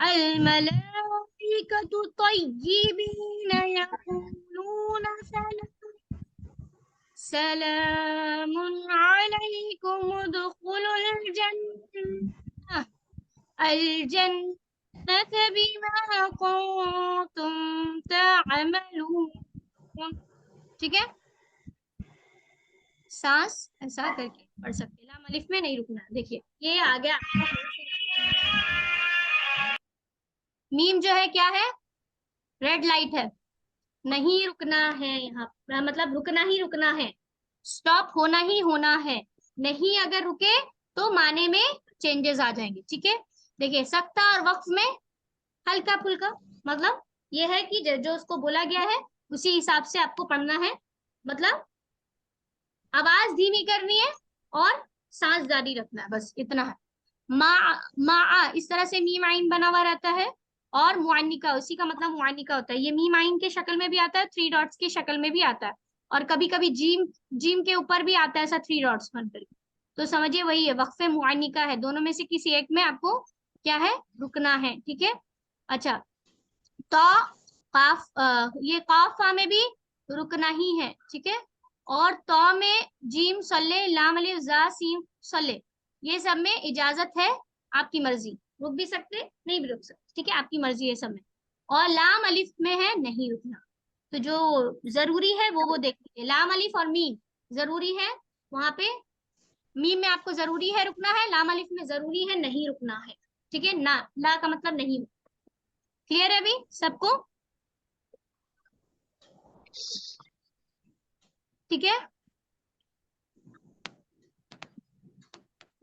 अल-मलाइकतु तय्यिबीना यक़ूलून सलामुन अलैकुम उदखुलुल जन्नह अल-जन्नत बिमा कुंतुम तअमलून, ठीक है। सांस ऐसा करके पढ़ सकते हैं, लाम अलिफ में नहीं रुकना। देखिए ये आ गया, मीम जो है क्या है, रेड लाइट है, नहीं रुकना है यहाँ, मतलब रुकना ही रुकना है, स्टॉप होना ही होना है, नहीं अगर रुके तो माने में चेंजेस आ जाएंगे, ठीक है। देखिए सक्ता और वक्फ में हल्का फुल्का, मतलब ये है कि जो उसको बोला गया है उसी हिसाब से आपको पढ़ना है, मतलब आवाज धीमी करनी है और सांस जारी रखना है, बस इतना है। मा इस तरह से मीम आइन बना हुआ रहता है, और मुअन्निका उसी का मतलब मुअन्निका होता है, ये मीम आइन के शक्ल में भी आता है, 3 डॉट्स की शक्ल में भी आता है, और कभी कभी जीम के ऊपर भी आता है ऐसा 3 डॉट्स बनकर, तो समझिए वही है, वक्फे मुअन्निका है, दोनों में से किसी एक में आपको क्या है रुकना है, ठीक है। अच्छा, तो काफ ये काफा में भी रुकना ही है, ठीक है। और तो में जीम सल्ले लाम अलिफ जा सीम सल्ले, ये सब में इजाजत है, आपकी मर्जी, रुक भी सकते नहीं भी रुक सकते, ठीक है, आपकी मर्जी है सब में। और लाम अलिफ में है नहीं रुकना, तो जो जरूरी है वो देख लीजिए। लाम अलिफ और मीम जरूरी है वहां पे, मीम में आपको जरूरी है रुकना है, लाम अलिफ में जरूरी है नहीं रुकना है, ठीक है ना। ला का मतलब नहीं। क्लियर है अभी सबको? ठीक है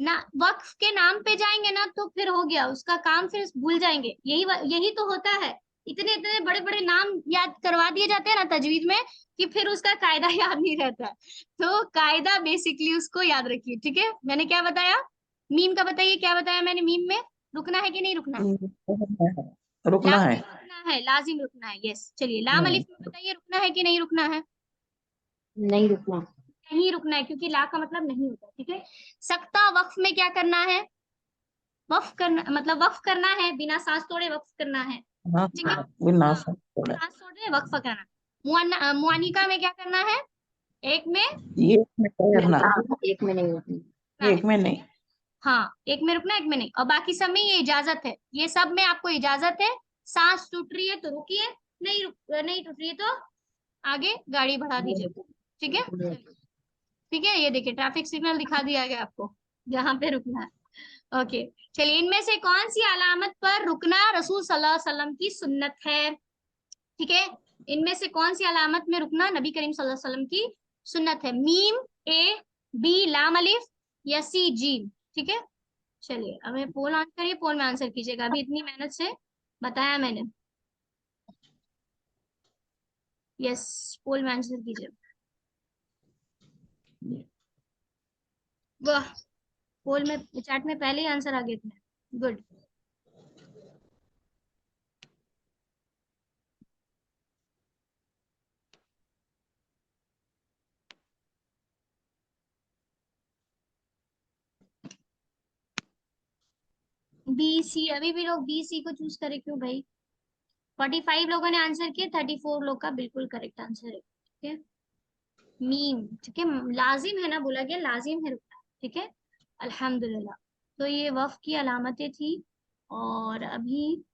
ना। वक्फ के नाम पे जाएंगे ना तो फिर हो गया उसका काम, फिर भूल जाएंगे। यही तो होता है, इतने इतने बड़े बड़े नाम याद करवा दिए जाते हैं ना तजवीद में कि फिर उसका कायदा याद नहीं रहता है। तो कायदा बेसिकली उसको याद रखिए, ठीक है। मैंने क्या बताया मीम का, बताइए क्या बताया मैंने मीम में, रुकना है कि नहीं रुकना है? रुकना है। लाजिम रुकना है, लाजिम रुकना है, यस। चलिए लाम अलिफ में बताइए रुकना है कि नहीं रुकना है? नहीं रुकना। नहीं रुकना है, क्योंकि ला का मतलब नहीं होता, ठीक है। सकता वक्फ में क्या करना है? वक्फ करना मतलब वक्फ करना है, बिना सांस तोड़े वक्फ करना है, हाँ, ठीक है। बिना हाँ, थोड़ा सांस तोड़े वक्फ करना। मुआनिका में क्या करना है? एक में ये में करना, एक में नहीं रुकना। रुकना है, एक में नहीं। हाँ एक में रुकना, एक में नहीं। और बाकी सब में ये इजाजत है, ये सब में आपको इजाजत है। सांस टूट रही है तो रुकिए, नहीं टूट रही है तो आगे गाड़ी बढ़ा दीजिए, ठीक है। ठीक है, ये देखिए ट्रैफिक सिग्नल दिखा दिया गया आपको जहाँ पे रुकना है। ओके, चलिए इनमें से कौन सी अलामत पर रुकना रसूल सल्लल्लाहु अलैहि वसल्लम की सुन्नत है? ठीक है, इनमें से कौन सी अलामत में रुकना नबी करीम सल्लल्लाहु अलैहि वसल्लम की सुन्नत है? मीम, ए, बी लाम अलिफ, या सी जीम, ठीक है। चलिए अब पोल ऑन करिए, पोल में आंसर कीजिएगा, अभी इतनी मेहनत से बताया मैंने। यस, पोल में आंसर कीजिए। वाह, पोल में चैट में पहले ही आंसर आ गए थे, गुड। बी सी, अभी भी लोग बी सी को चूज करे क्यों भाई? 45 लोगों ने आंसर किए, 34 लोग का बिल्कुल करेक्ट आंसर है, ठीक है। मीम, ठीक है, लाजिम है ना, बोला गया लाजिम है रुकना, ठीक है। अल्हम्दुलिल्लाह, तो ये वफ की अलामतें थी। और अभी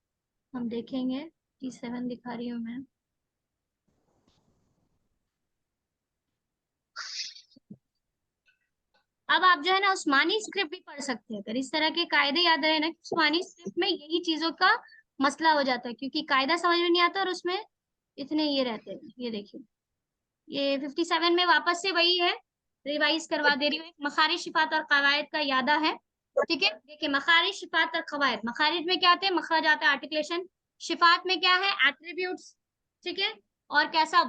हम देखेंगे, T7 दिखा रही हूँ मैं। अब आप जो है ना उस्मानी स्क्रिप्ट भी पढ़ सकते हैं, अगर इस तरह के कायदे याद रहे ना कि उस्मानी स्क्रिप्ट में यही चीजों का मसला हो जाता है, क्योंकि कायदा समझ में नहीं आता और उसमें इतने ये रहते हैं। ये देखिए, ये 57 में वापस से वही है, रिवाइज करवा दे रही हूँ। मखारिज शिफात और कवायद का यादा है, ठीक है। देखिए मखारिज शिफात और कवायद, मखारिज में क्या आते हैं? मखरज आता है, आर्टिकुलेशन। शिफात में क्या है? एट्रीब्यूट्स, ठीक है। और कैसा?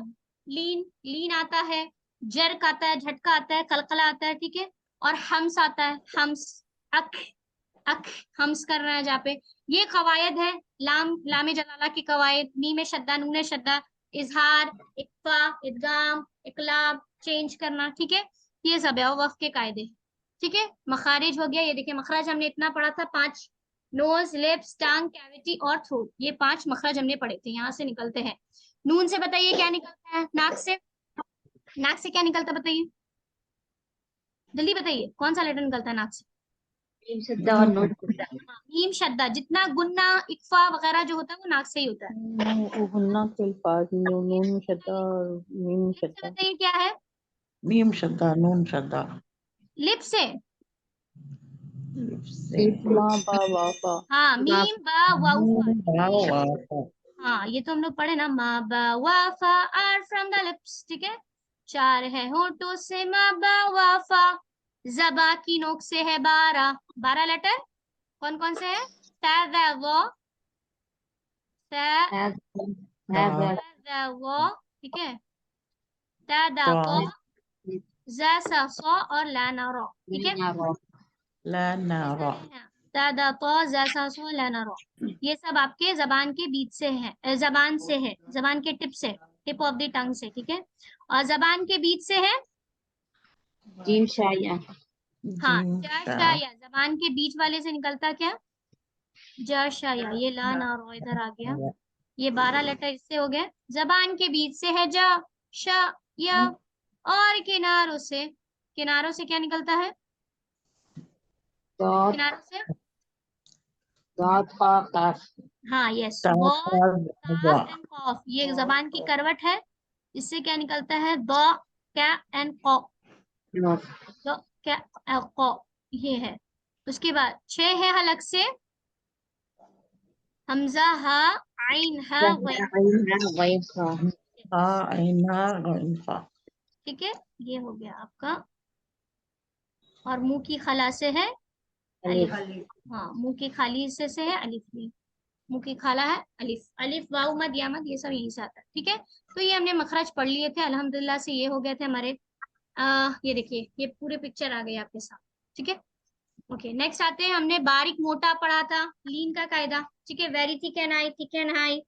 लीन, लीन आता है, जर्क आता है, झटका आता है, कलकला आता है, ठीक है। और हम्स आता है, हम्स, अख, अख हम्स कर रहा है जहाँ पे। ये कवायद है, लामे जलाला की कवायद, मीम शद्दा, नून शद्दा, इजहार, इक्फा, इदगाम, इकलाब, चेंज करना, ठीक है। ये सब है वक्फ के कायदे, ठीक है। मखारिज हो गया, ये देखिए मखरज हमने इतना पढ़ा था, 5, नोज, लिप्स, टंग, कैविटी और थ्रोट, ये 5 मखरज हमने पढ़े थे, यहाँ से निकलते हैं। नून से बताइए क्या निकलता है? नाक से, नाक से क्या निकलता है बताइए, जल्दी बताइए, कौन सा लेटर निकलता है नाक से? मीम शद्दा और नून शद्दा। मीम शद्दा, जितना गुन्ना इक्फा वगैरह जो होता है वो नाक से ही होता है। गुन्ना के अल्फाज नून शद्दा और मीम लिप से शद्दा। बताइए क्या है? मीम शद्दा, नून शद्दा। लिप से, माँ बा वाफा। हाँ मीम बा वाउफा, वाह, वाह। हाँ ये तो हम लोग पढ़े ना, मा बा वाफा आर फ्रॉम द लिप्स, ठीक है। 4 है होठों से मा बा वाफा, जबा की नोक से है 12, 12 लेटर कौन कौन से है? ता दा वो, ता दा वो, ठीक है, ता दा तो, जा सा सो और ला ना रो, ठीक है। ला नारा। ता दा तो, जा सा सो, ला ना रो, ये सब आपके जबान के बीच से है, जबान से है, जबान के टिप से, टिप ऑफ द टंग से, ठीक है। और जबान के बीच से है, जीम शाया। हाँ जीम चार शा। शाया, जबान के बीच वाले से निकलता क्या? जशाया, ये लान और इधर आ गया, ये 12 लेटर इससे हो गए। जबान के बीच से है ज, श, य, और किनारों से क्या निकलता है? डॉट किनारों से, डॉट काफ हाँ यस, ता बॉ, ता जा काफ एंड कॉफ, ये जबान की करवट है। इससे क्या निकलता है? द, क्या एंड कौ, नॉट द, क्या, कौ, ये है। उसके बाद 6 है हलक से, हमजा, हा, आइन, हा, गैन, आ आइना गइनफा। ठीक है, ये हो गया आपका। और मुंह की खला से है अलिफ, हाँ मुंह की खाली हिस्से से है अलिफ भी, मुंह की खाला है अलिफ, अलिफ वाव मद या मद ये सब यहीं से आता है, ठीक है। तो ये हमने मखरज पढ़ लिए थे, अल्हम्दुलिल्लाह से ये हो गए थे हमारे। ये देखिए, ये पूरे पिक्चर आ गई आपके साथ, ठीक है। ओके, नेक्स्ट आते हैं, हमने बारीक मोटा पढ़ा था, लीन का कायदा, ठीक है। Very thick and I, thick and high,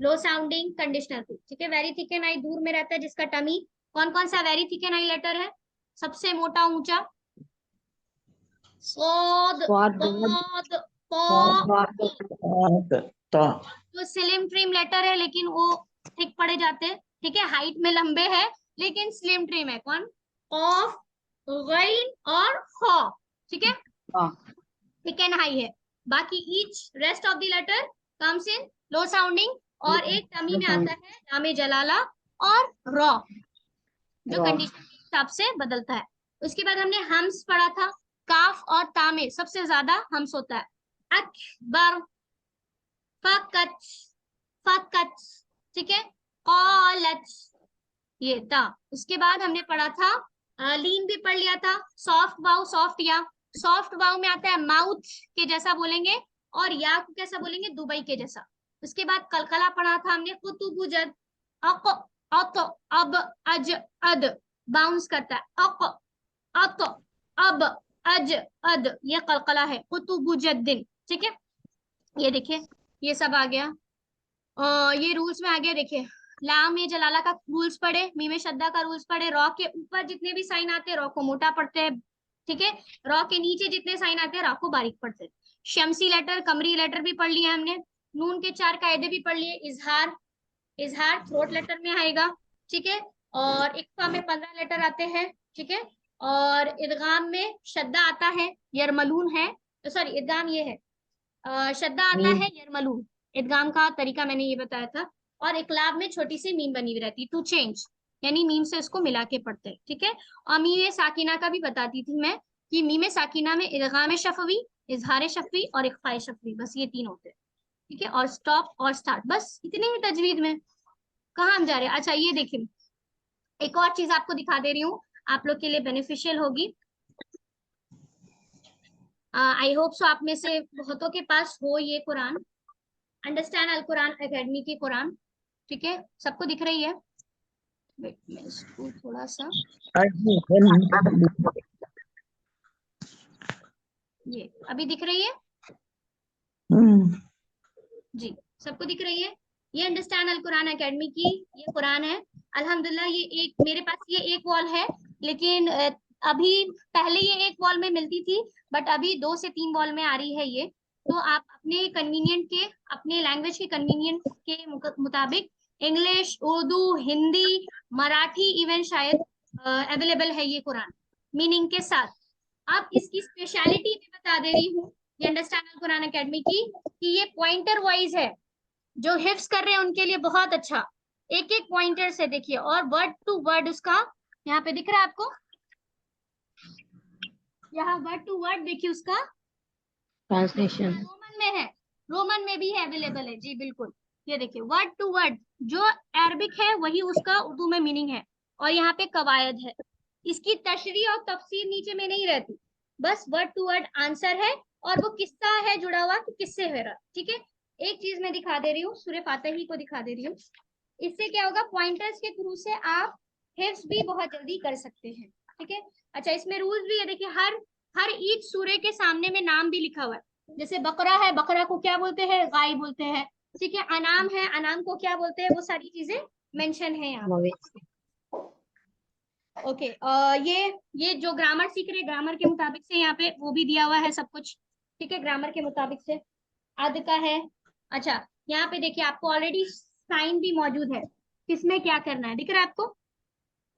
low sounding, conditional thick, ठीक है। वेरी थिक एंड आई दूर में रहता है जिसका टमी, कौन कौन सा very thick and I letter है? सबसे मोटा ऊंचा सोद, पौद, पौ, आद ता जो स्लिम ट्रिम लेटर है लेकिन वो थिक पड़े जाते हैं, ठीक है। हाइट में लंबे है लेकिन स्लिम ट्रिम है, कौन? ऑफ, गैन और खौ, ठीक है। थिक एंड हाई है। बाकी each rest of the letter comes in low sounding, और एक टमी में आता है लामे जलाला और रॉ, जो कंडीशन के हिसाब से बदलता है। उसके बाद हमने हम्स पढ़ा था, काफ और ता में सबसे ज्यादा हम्स होता है। अकबर, फकत, फकत, ठीक है। कॉलत, ये था। उसके बाद हमने पढ़ा था, लीन भी पढ़ लिया था, सॉफ्ट वाउ, सॉफ्ट या, सॉफ्ट वाउ में आता है माउथ के जैसा बोलेंगे, और या को कैसा बोलेंगे? दुबई के जैसा। उसके बाद कलकला पढ़ा था हमने, कुतुबुजद, अक, अत, अब, अज, अद, बाउंस करता है, अक, अत, अब, अज, अद, ये कलकला है, कुतुबुजद्दीन, ठीक है। ये देखिए, ये सब आ गया। ये रूल्स में आ गया, देखिए। लाम में जलाला का रूल्स पढ़े, मी में शद्दा का रूल्स पढ़े, रॉ के ऊपर जितने भी साइन आते हैं रॉ को मोटा पढ़ते हैं, ठीक है। रॉ के नीचे जितने साइन आते हैं रॉ को बारीक पढ़ते हैं। शमसी लेटर, कमरी लेटर भी पढ़ लिया हमने। नून के 4 कायदे भी पढ़ लिए। इजहार, इजहार थ्रोट लेटर में आएगा, ठीक है। और इक्फा में 15 लेटर आते हैं, ठीक है। और इदगाम में शद्दा आता है, यरमलून है, सॉरी इदगाम ये है, शद्दा आता है यरमलून, इदगाम का तरीका मैंने ये बताया था। और इकलाब में छोटी सी मीम बनी हुई रहती, टू चेंज, यानी मीम से इसको मिला के पढ़ते हैं, ठीक है। और मीम साकिना का भी बताती थी मैं, कि मीम साकिना में इदगाम शफवी, इजहार शफवी और इख्फा शफवी, बस ये 3 होते हैं, ठीक है। और स्टॉप और स्टार्ट, बस इतने ही तजवीद में। कहाँ हम जा रहे हैं? अच्छा ये देखिए, एक और चीज आपको दिखा दे रही हूँ, आप लोग के लिए बेनिफिशियल होगी। आई होप सो आप में से बहुतों के पास हो ये कुरान, अंडरस्टैंड अल कुरान एकेडमी की कुरान, ठीक है। सबको दिख रही है? वेट, मैं इसको थोड़ा सा, ये अभी दिख रही है जी? सबको दिख रही है? ये अंडरस्टैंड अल कुरान एकेडमी की ये कुरान है। अल्हम्दुलिल्लाह ये एक, मेरे पास ये एक वॉल है, लेकिन अभी पहले ये एक वॉल में मिलती थी, बट अभी 2 से 3 वॉल में आ रही है ये। तो आप अपने कन्वीनियंट के, अपने लैंग्वेज के कन्वीनियंट के मुताबिक इंग्लिश, उर्दू, हिंदी, मराठी इवन शायद अवेलेबल है ये कुरान, मीनिंग के साथ। अब इसकी स्पेशलिटी मैं बता दे रही हूँ ये अंडरस्टैंड अल कुरान एकेडमी की, कि ये पॉइंटर वाइज है, जो हिफ्स कर रहे हैं उनके लिए बहुत अच्छा, एक एक पॉइंटर से देखिए, और वर्ड टू वर्ड उसका यहाँ पे दिख रहा है आपको, यहाँ वर्ड टू वर्ड देखिए उसका ट्रांसलेशन रोमन में है, रोमन में भी है, अवेलेबल है जी, बिल्कुल। ये देखिए वर्ड टू वर्ड, जो अरबिक है वही उसका उर्दू में मीनिंग है, और यहाँ पे कवायद है। इसकी तशरीह और तफसीर नीचे में नहीं रहती, बस वर्ड टू वर्ड आंसर है, और वो किस्सा है जुड़ा हुआ कि किससे हो रहा, ठीक है। एक चीज मैं दिखा दे रही हूँ, सूरह फातिहा को दिखा दे रही हूँ। इससे क्या होगा, पॉइंटर्स के थ्रू से आप हिफ्ज भी बहुत जल्दी कर सकते हैं, ठीक है। अच्छा, इसमें रूल्स भी है, देखिए हर ईच सूरे के सामने में नाम भी लिखा हुआ है। जैसे बकरा है, बकरा को क्या बोलते हैं? गाय बोलते हैं, ठीक है। अनाम है, अनाम को क्या बोलते हैं? वो सारी चीजें मेंशन है यहाँ। ओके, ये जो ग्रामर सीख रहे, ग्रामर के मुताबिक से यहाँ पे वो भी दिया हुआ है सब कुछ, ठीक है, ग्रामर के मुताबिक से। अद का है। अच्छा, यहाँ पे देखिए आपको ऑलरेडी साइन भी मौजूद है, किसमें क्या करना है दिख रहा है आपको।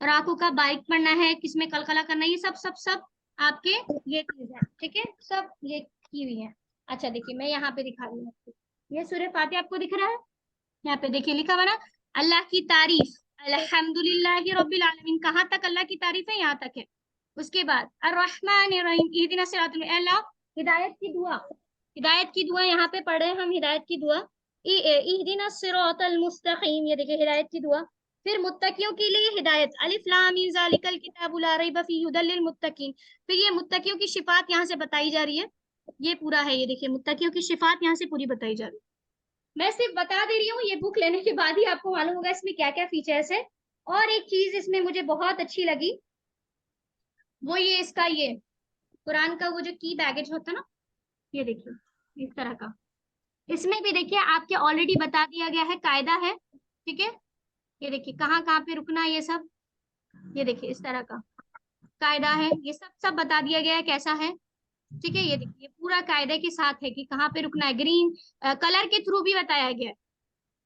राकू का बाइक पढ़ना है, किसमें कलकला करना है, ये सब सब सब आपके ये चीज है, ठीक है, सब ये की हुई है। अच्छा देखिए मैं यहाँ पे दिखा रही हूँ आपको, ये सूरह फातिहा आपको दिख रहा है, यहाँ पे देखिए लिखा हुआ ना, अल्लाह की तारीफ, अल्हम्दुलिल्लाहि रब्बिल आलमीन, कहाँ तक अल्लाह की तारीफ है, यहाँ तक है। उसके बाद अर्रहमानिर रहीम, इहदिना सिरातल, अल्लाह हिदायत की दुआ, हिदायत की दुआ यहाँ पे पढ़े हम, हिदायत की दुआ, इहदिना सिरातल मुस्तकीम, ये देखिए हिदायत की दुआ। फिर मुत्तकियों के लिए हिदायत, अलिफ लाम मीम ज़ालिकल किताबु ला रैब फीहि हुदल लिल मुत्तकीन। फिर ये मुत्तकियों की शिफात यहाँ से बताई जा रही है, ये पूरा है, ये देखिए मुत्तकियों की शिफात यहाँ से पूरी बताई जा रही है। मैं सिर्फ बता दे रही हूँ, ये बुक लेने के बाद ही आपको मालूम होगा इसमें क्या क्या फीचर्स है। और एक चीज इसमें मुझे बहुत अच्छी लगी, वो ये इसका ये कुरान का वो जो की बैगेज होता है ना, ये देखिए इस तरह का, इसमें भी देखिए आपके ऑलरेडी बता दिया गया है, कायदा है, ठीक है। ये देखिए कहाँ कहाँ पे रुकना है, ये सब ये देखिए इस तरह का कायदा है, ये सब सब बता दिया गया है कैसा है, ठीक है। ये देखिए पूरा कायदे के साथ है कि कहाँ पे रुकना है, ग्रीन कलर के थ्रू भी बताया गया है,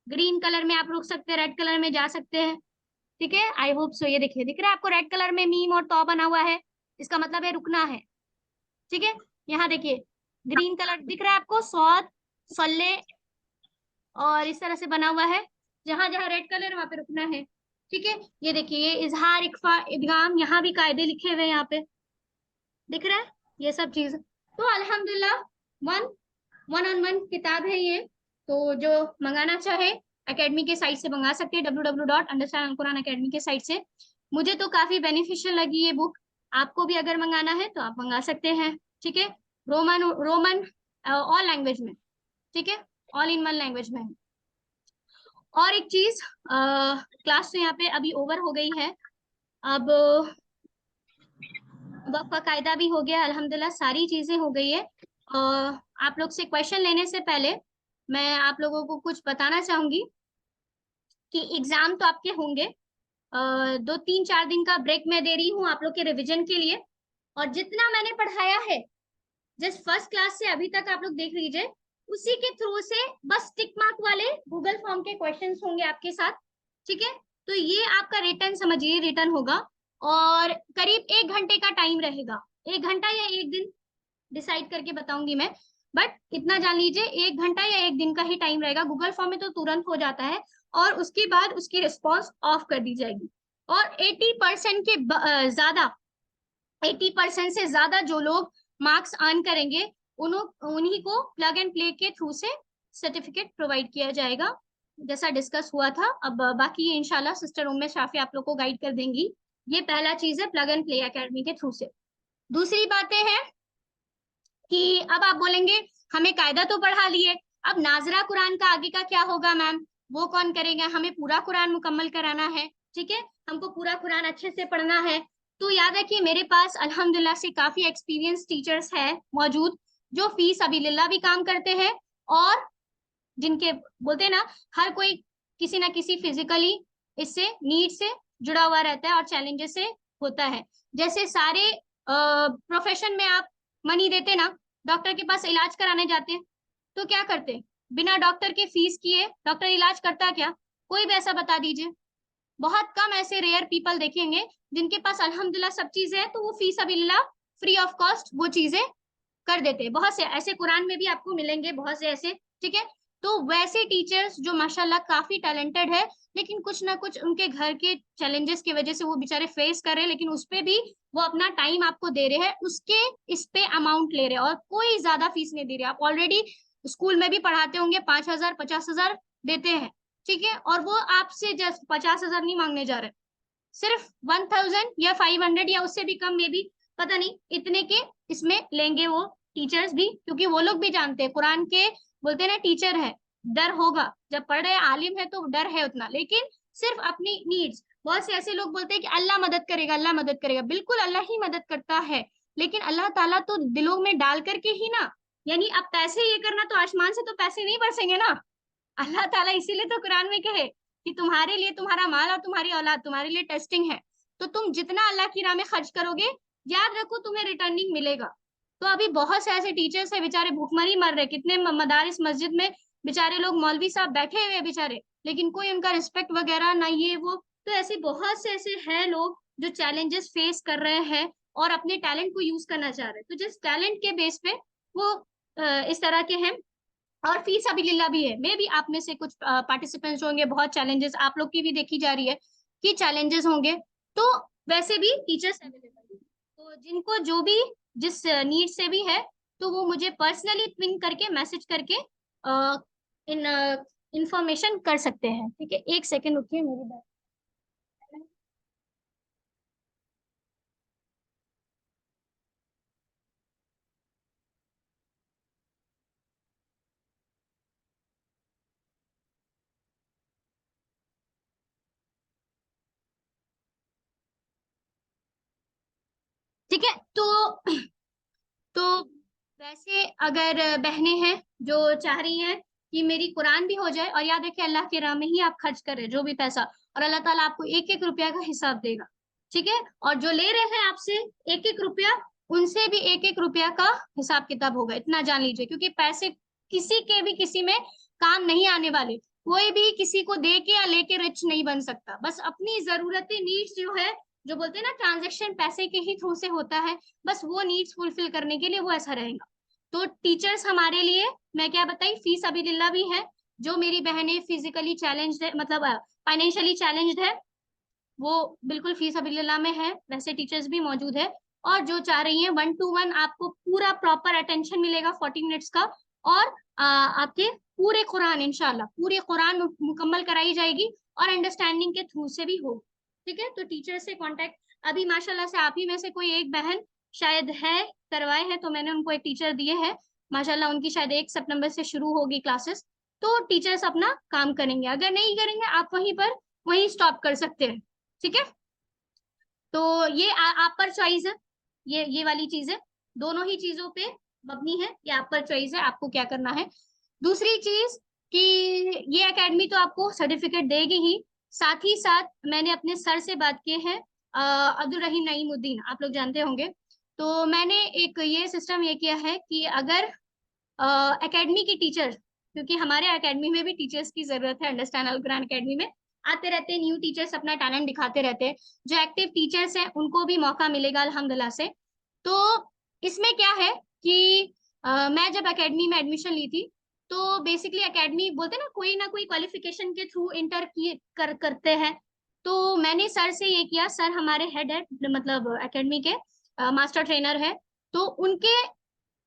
ग्रीन कलर में आप रुक सकते हैं, रेड कलर में जा सकते हैं, ठीक है। आई होप सो, ये देखिए दिख रहा है आपको रेड कलर में मीम और तौ बना हुआ है, इसका मतलब है रुकना है, ठीक है। यहाँ देखिए ग्रीन कलर दिख रहा है आपको, सौद सल्ले और इस तरह से बना हुआ है, जहां जहां रेड कलर वहां पे रुकना है, ठीक है। ये देखिए ये इजहार इकफा इदगाम, यहाँ भी कायदे लिखे हुए हैं, यहाँ पे दिख रहा है ये सब चीज। तो अल्हम्दुलिल्लाह वन ऑन वन किताब है ये, तो जो मंगाना चाहे एकेडमी के साइट से मंगा सकते हैं, www.understandalquran academy के साइट से। मुझे तो काफी बेनिफिशियल लगी ये बुक, आपको भी अगर मंगाना है तो आप मंगा सकते हैं, ठीक है। रोमन रोमन ऑल लैंग्वेज में, ठीक है, ऑल इन वन लैंग्वेज में है। और एक चीज, क्लास तो यहाँ पे अभी ओवर हो गई है, अब वक्त का कायदा भी हो गया, अल्हम्दुलिल्लाह सारी चीजें हो गई है। आप लोग से क्वेश्चन लेने से पहले मैं आप लोगों को कुछ बताना चाहूंगी कि एग्जाम तो आपके होंगे, 2-3-4 दिन का ब्रेक मैं दे रही हूँ आप लोग के रिवीजन के लिए। और जितना मैंने पढ़ाया है जस्ट फर्स्ट क्लास से अभी तक आप लोग देख लीजिए, उसी के थ्रू से बस टिक मार्क वाले गूगल फॉर्म के क्वेश्चंस होंगे आपके साथ, ठीक है। तो ये आपका रिटर्न समझिए, रिटर्न होगा और करीब 1 घंटे का टाइम रहेगा, 1 घंटा या 1 दिन डिसाइड करके बताऊंगी मैं, बट इतना जान लीजिए 1 घंटा या 1 दिन का ही टाइम रहेगा। गूगल फॉर्म में तो तुरंत हो जाता है और उसके बाद उसकी रिस्पॉन्स ऑफ कर दी जाएगी। और 80% के ज्यादा 80% से ज्यादा जो लोग मार्क्स अर्न करेंगे उन्हीं को प्लग एंड प्ले के थ्रू से सर्टिफिकेट प्रोवाइड किया जाएगा, जैसा डिस्कस हुआ था। अब बाकी ये इंशाल्लाह सिस्टर उम्मे शाफी आप लोग को गाइड कर देंगी। ये पहला चीज है प्लग एंड प्ले एकेडमी के थ्रू से। दूसरी बातें हैं कि अब आप बोलेंगे हमें कायदा तो पढ़ा लिए, अब नाजरा कुरान का आगे का क्या होगा मैम, वो कौन करेगा, हमें पूरा कुरान मुकम्मल कराना है, ठीक है, हमको पूरा कुरान अच्छे से पढ़ना है। तो याद रखिए मेरे पास अल्हम्दुलिल्लाह से काफी एक्सपीरियंस टीचर्स है मौजूद, जो फी सबिलिल्लाह भी काम करते हैं और जिनके बोलते हैं ना हर कोई किसी ना किसी फिजिकली इससे नीड से जुड़ा हुआ रहता है और चैलेंजेस से होता है। जैसे सारे प्रोफेशन में आप मनी देते ना, डॉक्टर के पास इलाज कराने जाते हैं तो क्या करते, बिना डॉक्टर के फीस किए डॉक्टर इलाज करता क्या, कोई भी ऐसा बता दीजिए। बहुत कम ऐसे रेयर पीपल देखेंगे जिनके पास अल्हम्दुलिल्लाह सब चीजें हैं, तो वो फी सबिलिल्लाह फ्री ऑफ कॉस्ट वो चीजें कर देते हैं। बहुत से ऐसे कुरान में भी आपको मिलेंगे, बहुत से ऐसे, ठीक है। तो वैसे टीचर्स जो माशाल्लाह काफी टैलेंटेड है, लेकिन कुछ ना कुछ उनके घर के चैलेंजेस की वजह से वो बेचारे फेस कर रहे हैं, लेकिन उस पे भी वो अपना टाइम आपको दे रहे हैं, उसके इस पे अमाउंट ले रहे हैं और कोई ज्यादा फीस नहीं दे रहे। आप ऑलरेडी स्कूल में भी पढ़ाते होंगे, 5,000 50,000 देते हैं, ठीक है, और वो आपसे जस्ट 50,000 नहीं मांगने जा रहे, सिर्फ 1,000 या 500 या उससे भी कम में भी पता नहीं इतने के इसमें लेंगे वो टीचर्स भी, क्योंकि वो लोग भी जानते हैं कुरान के बोलते हैं ना टीचर है, डर होगा, जब पढ़ रहे आलिम है तो डर है उतना, लेकिन सिर्फ अपनी नीड्स। बहुत से ऐसे लोग बोलते हैं कि अल्लाह मदद करेगा, अल्लाह मदद करेगा, बिल्कुल अल्लाह ही मदद करता है, लेकिन अल्लाह ताला तो दिलों में डाल करके ही ना, यानी अब पैसे ये करना तो आसमान से तो पैसे नहीं बरसेंगे ना, अल्लाह ताला इसीलिए तो कुरान में कहे कि तुम्हारे लिए तुम्हारा माल और तुम्हारी औलाद तुम्हारे लिए टेस्टिंग है, तो तुम जितना अल्लाह की राह में खर्च करोगे याद रखो तुम्हें रिटर्निंग मिलेगा, तो अभी बहुत से ऐसे टीचर्स है बेचारे भूखमरी मर रहे, कितने मदारिस मस्जिद में बेचारे लोग मौलवी साहब बैठे हुए हैं बेचारे, लेकिन कोई उनका रिस्पेक्ट वगैरह ना ये वो। तो ऐसे बहुत से ऐसे हैं लोग जो चैलेंजेस फेस कर रहे हैं और अपने टैलेंट को यूज करना चाह रहे हैं। तो जिस टैलेंट के बेस पे वो इस तरह के हैं। और फी सबिलिल्लाह भी है, मे भी आप में से कुछ पार्टिसिपेंट्स होंगे, बहुत चैलेंजेस आप लोग की भी देखी जा रही है कि चैलेंजेस होंगे, तो वैसे भी टीचर्स अवेलेबल है। तो जिनको जो भी जिस नीड से भी है, तो वो मुझे पर्सनली पिन करके मैसेज करके इन इंफॉर्मेशन कर सकते हैं। ठीक है, एक सेकेंड रुकिए, मेरी बात। ठीक है, तो वैसे अगर बहनें हैं जो चाह रही हैं कि मेरी कुरान भी हो जाए, और याद रखिए अल्लाह की राह में ही आप खर्च कर रहे हैं जो भी पैसा, और अल्लाह ताला आपको एक एक रुपया का हिसाब देगा। ठीक है, और जो ले रहे हैं आपसे एक एक रुपया, उनसे भी एक एक रुपया का हिसाब किताब होगा, इतना जान लीजिए, क्योंकि पैसे किसी के भी किसी में काम नहीं आने वाले। कोई भी किसी को दे के या लेके रिच नहीं बन सकता। बस अपनी जरूरतें, नीड्स जो है, जो बोलते हैं ना ट्रांजेक्शन पैसे के ही थ्रू से होता है, बस वो नीड्स फुलफिल करने के लिए वो ऐसा रहेगा। तो टीचर्स हमारे लिए, मैं क्या बताई, फी सबिलिल्लाह भी है। जो मेरी बहनें फिजिकली चैलेंज्ड है, मतलब फाइनेंशियली चैलेंज्ड है, वो बिल्कुल फी सबिलिल्लाह में है, वैसे टीचर्स भी मौजूद है। और जो चाह रही हैं 1 to 1 आपको पूरा प्रॉपर अटेंशन मिलेगा 40 मिनट्स का, और आपके पूरे कुरान, इंशाल्लाह पूरे कुरान मुकम्मल कराई जाएगी, और अंडरस्टैंडिंग के थ्रू से भी हो। ठीक है, तो टीचर से कांटेक्ट, अभी माशाल्लाह से आप ही में से कोई एक बहन शायद है, करवाए हैं, तो मैंने उनको एक टीचर दिए हैं माशाल्लाह, उनकी शायद 1 सितंबर से शुरू होगी क्लासेस। तो टीचर्स अपना काम करेंगे, अगर नहीं करेंगे आप वहीं पर वहीं स्टॉप कर सकते हैं। ठीक है, तो ये आप पर चॉइस है, ये वाली चीजें दोनों ही चीजों पे मबनी है, ये आप पर चॉइस है आपको क्या करना है। दूसरी चीज कि ये एकेडमी तो आपको सर्टिफिकेट देगी ही, साथ ही साथ मैंने अपने सर से बात की है, अब्दुल रहीम नईमुद्दीन, आप लोग जानते होंगे। तो मैंने एक ये सिस्टम ये किया है कि अगर एकेडमी की टीचर, क्योंकि हमारे एकेडमी में भी टीचर्स की जरूरत है, अंडरस्टैंड अल कुरान एकेडमी में आते रहते हैं न्यू टीचर्स, अपना टैलेंट दिखाते रहते हैं। जो एक्टिव टीचर्स हैं उनको भी मौका मिलेगा अल्हम्दुलिल्लाह से। तो इसमें क्या है कि मैं जब एकेडमी में एडमिशन ली थी, तो बेसिकली एकेडमी बोलते ना कोई क्वालिफिकेशन के थ्रू इंटर करते हैं। तो मैंने सर से ये किया, सर हमारे हेड है, मतलब एकेडमी के मास्टर ट्रेनर है, तो उनके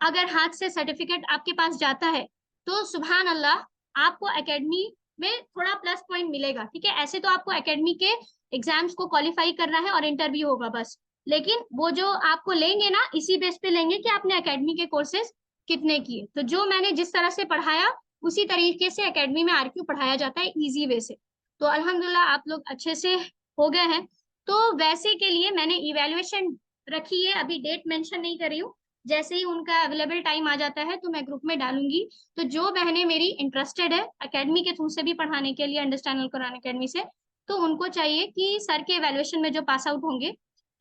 अगर हाथ से सर्टिफिकेट आपके पास जाता है, तो सुभान अल्लाह आपको एकेडमी में थोड़ा प्लस पॉइंट मिलेगा। ठीक है, ऐसे तो आपको एकेडमी के एग्जाम्स को क्वालिफाई करना है और इंटरव्यू होगा बस, लेकिन वो जो आपको लेंगे ना, इसी बेस पे लेंगे कि आपने एकेडमी के कोर्सेज कितने किए। तो जो मैंने जिस तरह से पढ़ाया उसी तरीके से एकेडमी में आरक्यू पढ़ाया जाता है, इजी वे से। तो अल्हम्दुलिल्लाह आप लोग अच्छे से हो गए हैं। तो वैसे के लिए मैंने इवेल्युएशन रखी है, अभी डेट मेंशन नहीं कर रही हूँ, जैसे ही उनका अवेलेबल टाइम आ जाता है तो मैं ग्रुप में डालूंगी। तो जो बहनें मेरी इंटरेस्टेड है एकेडमी के थ्रू से भी पढ़ाने के लिए, अंडरस्टैंड अल कुरान एकेडमी से, तो उनको चाहिए कि सर के इवेल्युएशन में जो पास आउट होंगे,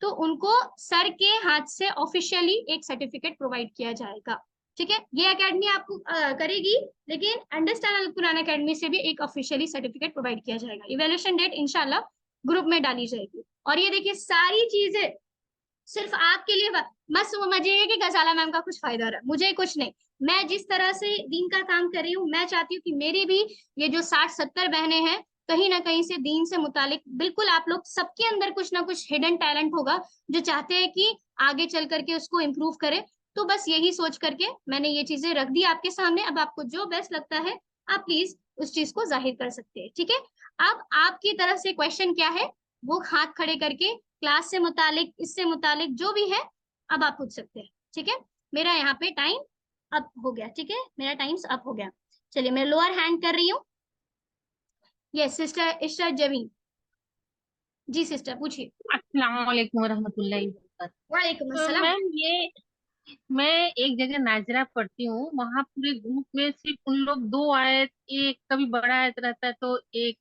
तो उनको सर के हाथ से ऑफिशियली एक सर्टिफिकेट प्रोवाइड किया जाएगा। ठीक है, ये एकेडमी आपको करेगी, लेकिन अंडरस्टैंड अल कुरान एकेडमी से भी एक ऑफिशियली सर्टिफिकेट प्रोवाइड किया जाएगा। इवेल्युएशन डेट इंशाल्लाह ग्रुप में डाली जाएगी। और ये देखिए सारी चीजें सिर्फ आपके लिए, मत समझिएगा कि गजाला मैम का कुछ फायदा रहा, मुझे कुछ नहीं। मैं जिस तरह से दीन का काम कर रही हूँ, मैं चाहती हूँ कि मेरी भी ये जो 60-70 बहनें हैं, कहीं ना कहीं से दीन से मुतालिक, बिल्कुल आप लोग सबके अंदर कुछ ना कुछ हिडन टैलेंट होगा जो चाहते हैं कि आगे चल करके उसको इम्प्रूव करें। तो बस यही सोच करके मैंने ये चीजें रख दी आपके सामने। अब आपको जो बेस्ट लगता है आप प्लीज उस चीज को जाहिर कर सकते हैं। ठीक है, अब आपकी तरफ से क्वेश्चन क्या है, वो हाथ खड़े करके क्लास से मुतालिक, इससे मुतालिक जो भी है, अब आप पूछ सकते हैं। ठीक है, मेरा यहाँ पे टाइम अप हो गया। ठीक है, मेरा टाइम्स अप हो गया। चलिए मैं लोअर हैंड कर रही हूँ। यस सिस्टर इशरत जमीन, जी सिस्टर पूछिए। अस्सलाम वालेकुम वरहमतुल्लाहि वबरकातुहू। वालेकुम तो अस्सलाम। मैम ये मैं एक जगह नाजरा पढ़ती हूँ, वहां पूरे ग्रुप में सिर्फ उन लोग दो आयत, एक कभी बड़ा आयत रहता है तो एक